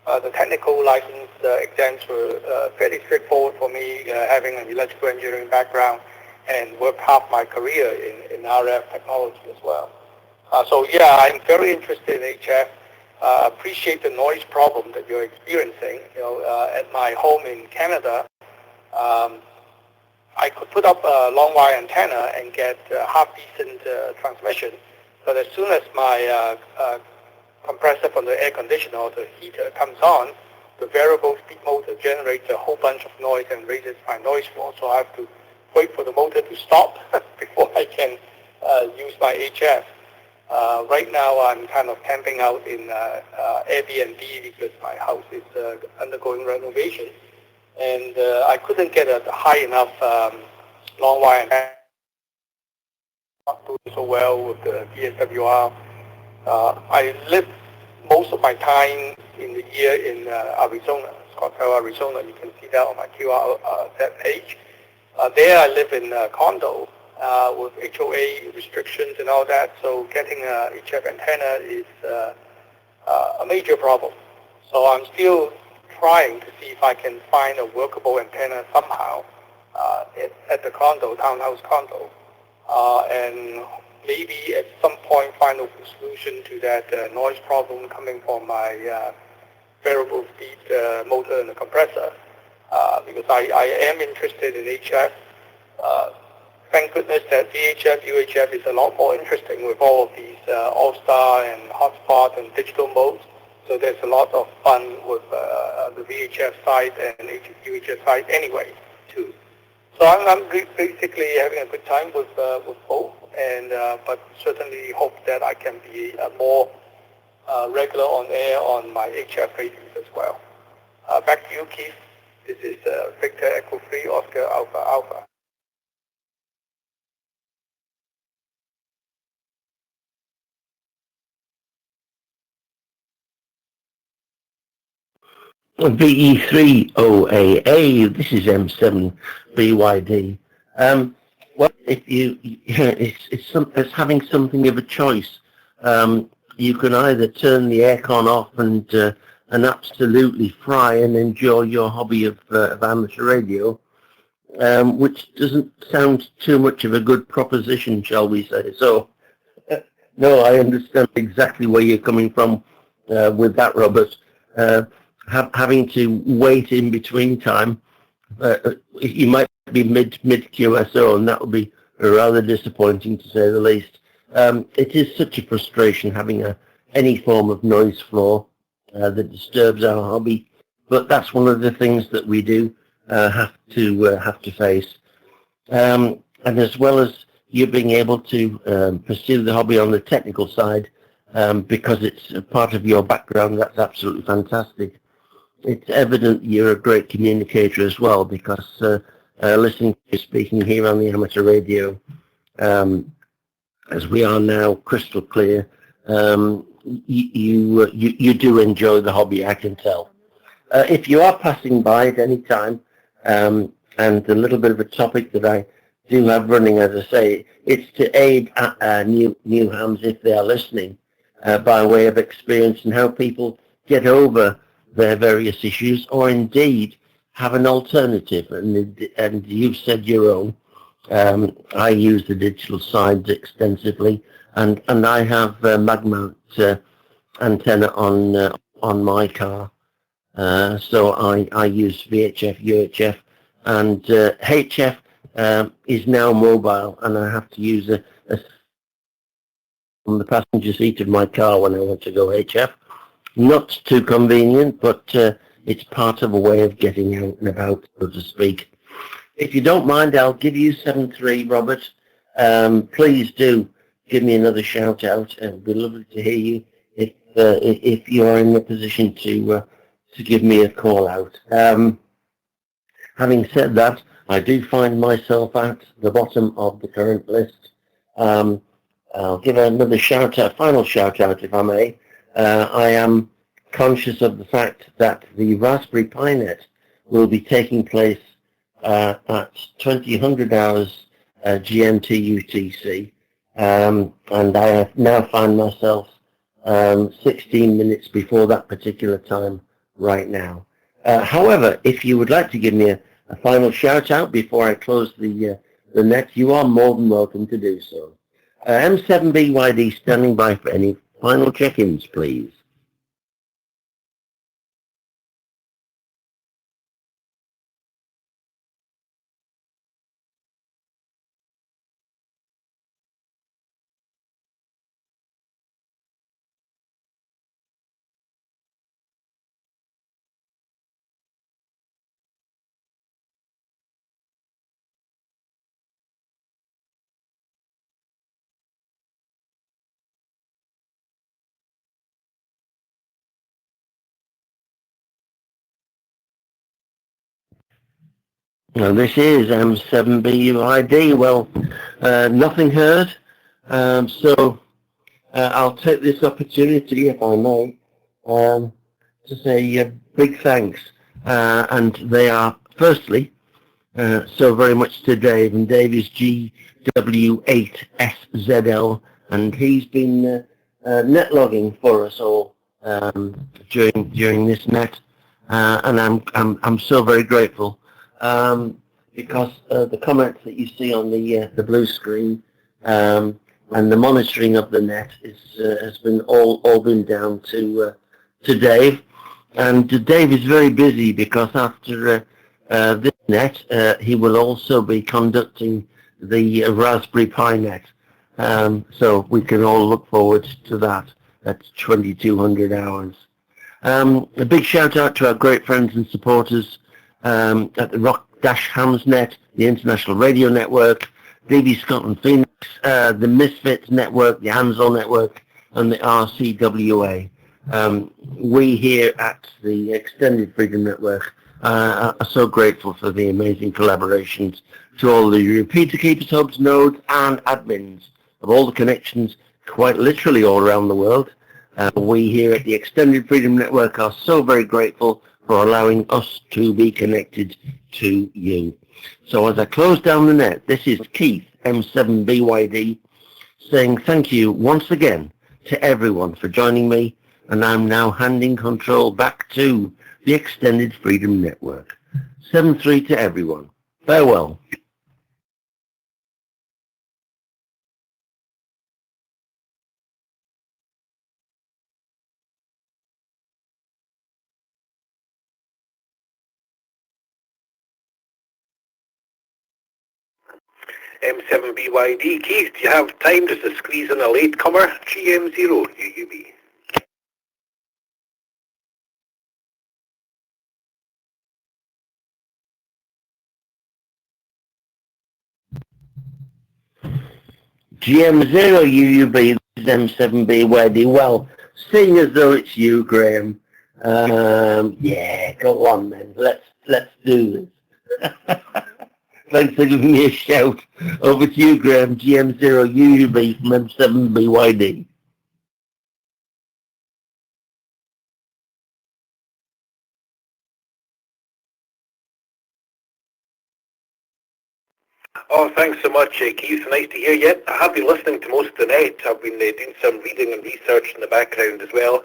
The technical license exams were fairly straightforward for me, having an electrical engineering background and worked half my career in RF technology as well. So yeah, I'm very interested in HF. Appreciate the noise problem that you're experiencing. At my home in Canada, I could put up a long wire antenna and get half decent transmission, but as soon as my compressor from the air conditioner or the heater comes on, the variable speed motor generates a whole bunch of noise and raises my noise floor, so I have to wait for the motor to stop before I can use my HF. Right now I'm kind of camping out in Airbnb because my house is undergoing renovation, and I couldn't get a high enough long wire antenna. Not doing so well with the DSWR. I live most of my time in the year in Arizona, Scottsdale, Arizona. You can see that on my QR set page. There I live in a condo with HOA restrictions and all that, so getting a HF antenna is a major problem. So I'm still trying to see if I can find a workable antenna somehow at the condo, townhouse condo, and maybe at some point find a solution to that noise problem coming from my variable speed motor and the compressor, because I am interested in HF. thank goodness that VHF, UHF is a lot more interesting with all of these All-Star and Hotspot and digital modes. So there's a lot of fun with the VHF side and UHF side anyway, too. So I'm basically having a good time with both, and but certainly hope that I can be more regular on air on my HF radios as well. Back to you, Keith. This is Victor Echo 3 Oscar Alpha Alpha. VE3OAA, this is M7BYD. Well, if you, it's having something of a choice. You can either turn the aircon off and absolutely fry and enjoy your hobby of amateur radio, which doesn't sound too much of a good proposition, shall we say. So, no, I understand exactly where you're coming from with that, Robert. Having to wait in between time, you might be mid QSO, and that would be rather disappointing to say the least. It is such a frustration having any form of noise floor that disturbs our hobby, but that's one of the things that we do have to face. And as well as you being able to pursue the hobby on the technical side, because it's a part of your background, that's absolutely fantastic. It's evident you're a great communicator as well, because listening to you speaking here on the amateur radio, as we are now, crystal clear, you do enjoy the hobby, I can tell. If you are passing by at any time, and a little bit of a topic that I do have running, as I say, it's to aid new hams if they are listening, by way of experience and how people get over their various issues, or indeed have an alternative. And you've said your own. I use the digital sides extensively, and I have mag mount antenna on my car. So I use VHF, UHF, and HF is now mobile, and I have to use a on the passenger seat of my car when I want to go HF. Not too convenient, but it's part of a way of getting out and about, so to speak. If you don't mind, I'll give you 7-3, Robert. Please do give me another shout out. It would be lovely to hear you if you are in a position to give me a call out. Having said that, I do find myself at the bottom of the current list. I'll give another shout out, final shout out, if I may. I am conscious of the fact that the Raspberry Pi Net will be taking place at 2000 hours GMT UTC, and I have now found myself 16 minutes before that particular time right now. However, if you would like to give me a final shout out before I close the net, you are more than welcome to do so. M7BYD standing by for any final check-ins, please. Now this is M7BUID. Well, nothing heard. So I'll take this opportunity, if I may, to say big thanks. And they are, firstly, so very much to Dave. And Dave is GW8SZL, and he's been net logging for us all during this net. And I'm so very grateful. Because the comments that you see on the blue screen and the monitoring of the net has been all been down to Dave, and Dave is very busy because after this net he will also be conducting the Raspberry Pi Net. So we can all look forward to that. That's 2,200 hours. A big shout out to our great friends and supporters at the Rock-Hamsnet, the International Radio Network, DB Scotland Phoenix, the Misfits Network, the Ansel Network, and the RCWA. We here at the Extended Freedom Network are so grateful for the amazing collaborations to all the repeater keepers, hubs, nodes, and admins of all the connections, quite literally all around the world. We here at the Extended Freedom Network are so very grateful for allowing us to be connected to you. So as I close down the net, this is Keith, M7BYD, saying thank you once again to everyone for joining me, and I'm now handing control back to the Extended Freedom Network. 7-3 to everyone. Farewell. M7BYD. Keith, do you have time just to squeeze in a latecomer? GM0 UUB. GM0 UUB, this is M7BYD. Well, seeing as though it's you, Graham, yeah, go on then. Let's do this. Thanks for giving me a shout. Over to you, Graham, GM0 UUB from M7BYD. Oh, thanks so much, Keith. Nice to hear you. I have been listening to most of the night. I've been doing some reading and research in the background as well,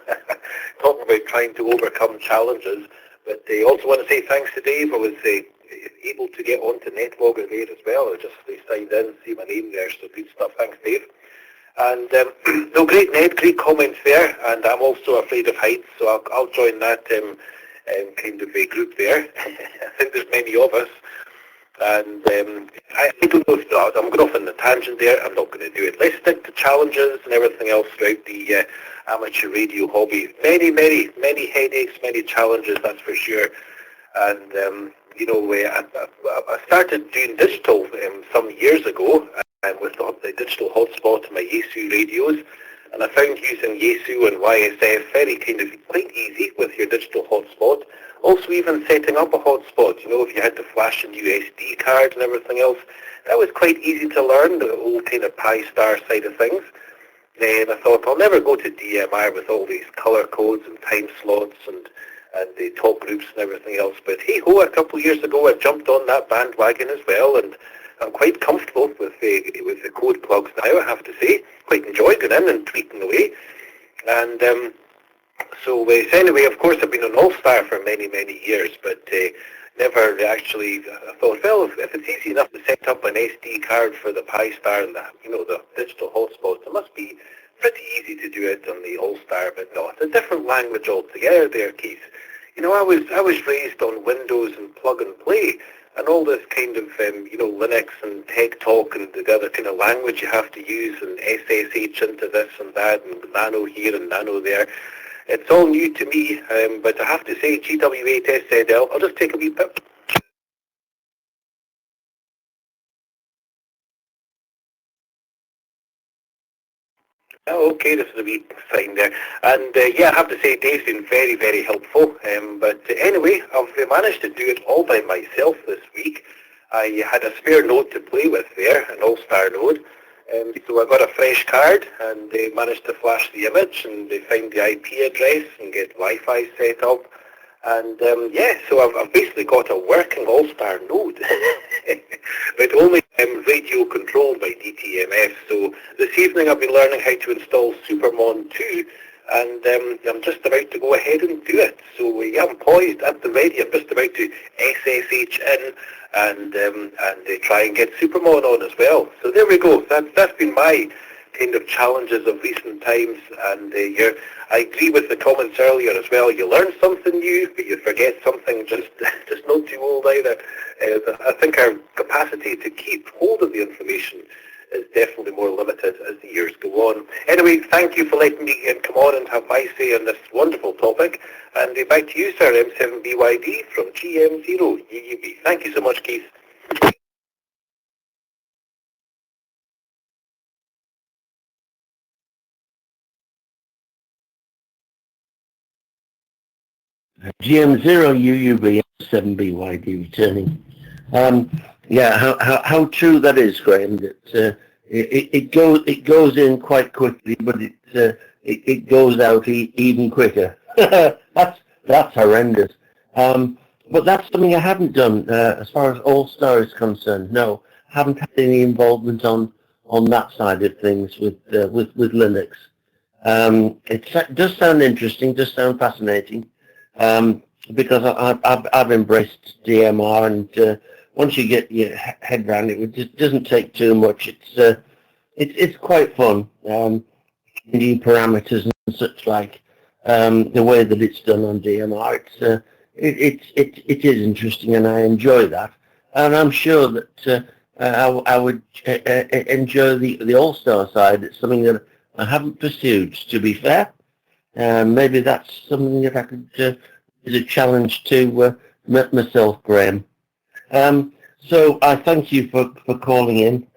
talking about trying to overcome challenges. But I also want to say thanks to Dave. I was able to get onto Netlogger there as well. I just signed in, see my name there, so good stuff. Thanks, Dave. And no, great Ned, great comments there. And I'm also afraid of heights, so I'll join that kind of a group there. I think there's many of us. And I don't know if I'm going off on the tangent there. I'm not going to do it. Let's stick to challenges and everything else throughout the amateur radio hobby. Many headaches, many challenges, that's for sure. And you know, I started doing digital some years ago with the digital hotspot in my Yaesu radios, and I found using Yaesu and YSF very quite easy with your digital hotspot. Also, even setting up a hotspot, you know, if you had to flash in USB card and everything else, that was quite easy to learn, the whole kind of Pi Star side of things. And I thought, I'll never go to DMR with all these color codes and time slots and the talk groups and everything else. But hey-ho, a couple of years ago, I jumped on that bandwagon as well, and I'm quite comfortable with the code plugs now, I have to say. Quite enjoy going in and tweaking away. And so anyway, of course, I've been an All-Star for many years, but never actually, I thought, well, if it's easy enough to set up an SD card for the Pi Star and the digital hotspot, it must be pretty easy to do it on the All-Star, but no, it's a different language altogether there, Keith. You know, I was raised on Windows and plug and play, and all this kind of, Linux and Tech Talk and the other kind of language you have to use, and SSH into this and that, and nano here and nano there. It's all new to me, but I have to say, GW8SZL, I'll just take a wee bit. Oh, okay, this is a wee sign there. And yeah, I have to say, Dave's been very helpful. But anyway, I've managed to do it all by myself this week. I had a spare node to play with there, an All-Star node. So I got a fresh card, and they managed to flash the image, and they find the IP address and get Wi-Fi set up. And yeah, so I've basically got a working All-Star node, but only radio controlled by DTMF. So this evening I've been learning how to install Supermon 2, and I'm just about to go ahead and do it. So yeah, I'm poised at the ready. I'm just about to SSH in and try and get Supermon on as well. So there we go. That's been my kind of challenges of recent times, and I agree with the comments earlier as well. You learn something new, but you forget something just not too old either. I think our capacity capacity to keep hold of the information is definitely more limited as the years go on. Anyway, thank you for letting me come on and have my say on this wonderful topic. And back to you, sir, M7BYD from GM0UUB. Thank you so much, Keith. GM0UUB 7BYD returning. Yeah, how true that is, Graham. That it goes in quite quickly, but it goes out even quicker. that's horrendous. But that's something I haven't done as far as All-Star is concerned. No, haven't had any involvement on that side of things with Linux. It does sound interesting, does sound fascinating. Because I've embraced DMR, and once you get your head around it, it just doesn't take too much. It's quite fun. Changing parameters and such like the way that it's done on DMR. It is interesting, and I enjoy that. And I'm sure that I would enjoy the All-Star side. It's something that I haven't pursued, to be fair. Maybe that's something that I could is a challenge to myself, Graham. So I thank you for calling in.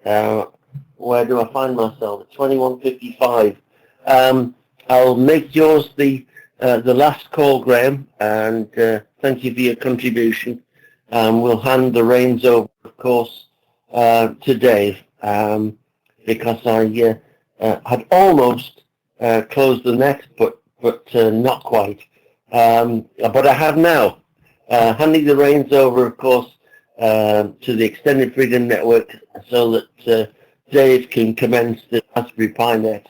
Where do I find myself? At 21:55. I'll make yours the last call, Graham, and thank you for your contribution. We'll hand the reins over, of course, to Dave, because I had almost closed the net, but not quite. But I have now, handing the reins over, of course, to the Extended Freedom Network, so that Dave can commence the Raspberry Pi Net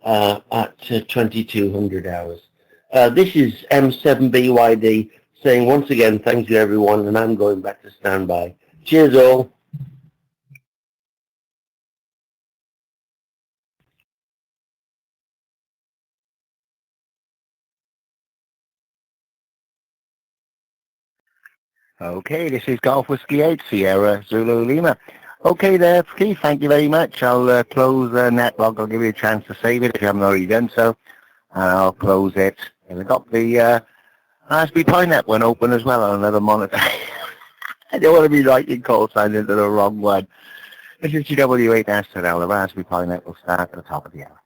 at 2200 hours. This is M7BYD saying once again, thank you everyone, and I'm going back to standby. Cheers all. Okay, this is Golf Whiskey 8, Sierra Zulu Lima. Okay there, Keith, thank you very much. I'll close the network. I'll give you a chance to save it if you haven't already done so. And I'll close it. And I've got the Raspberry Pi Net one open as well on another monitor. I don't want to be writing call signs into the wrong one. This is GW8SNL. The Raspberry Pi Net will start at the top of the hour.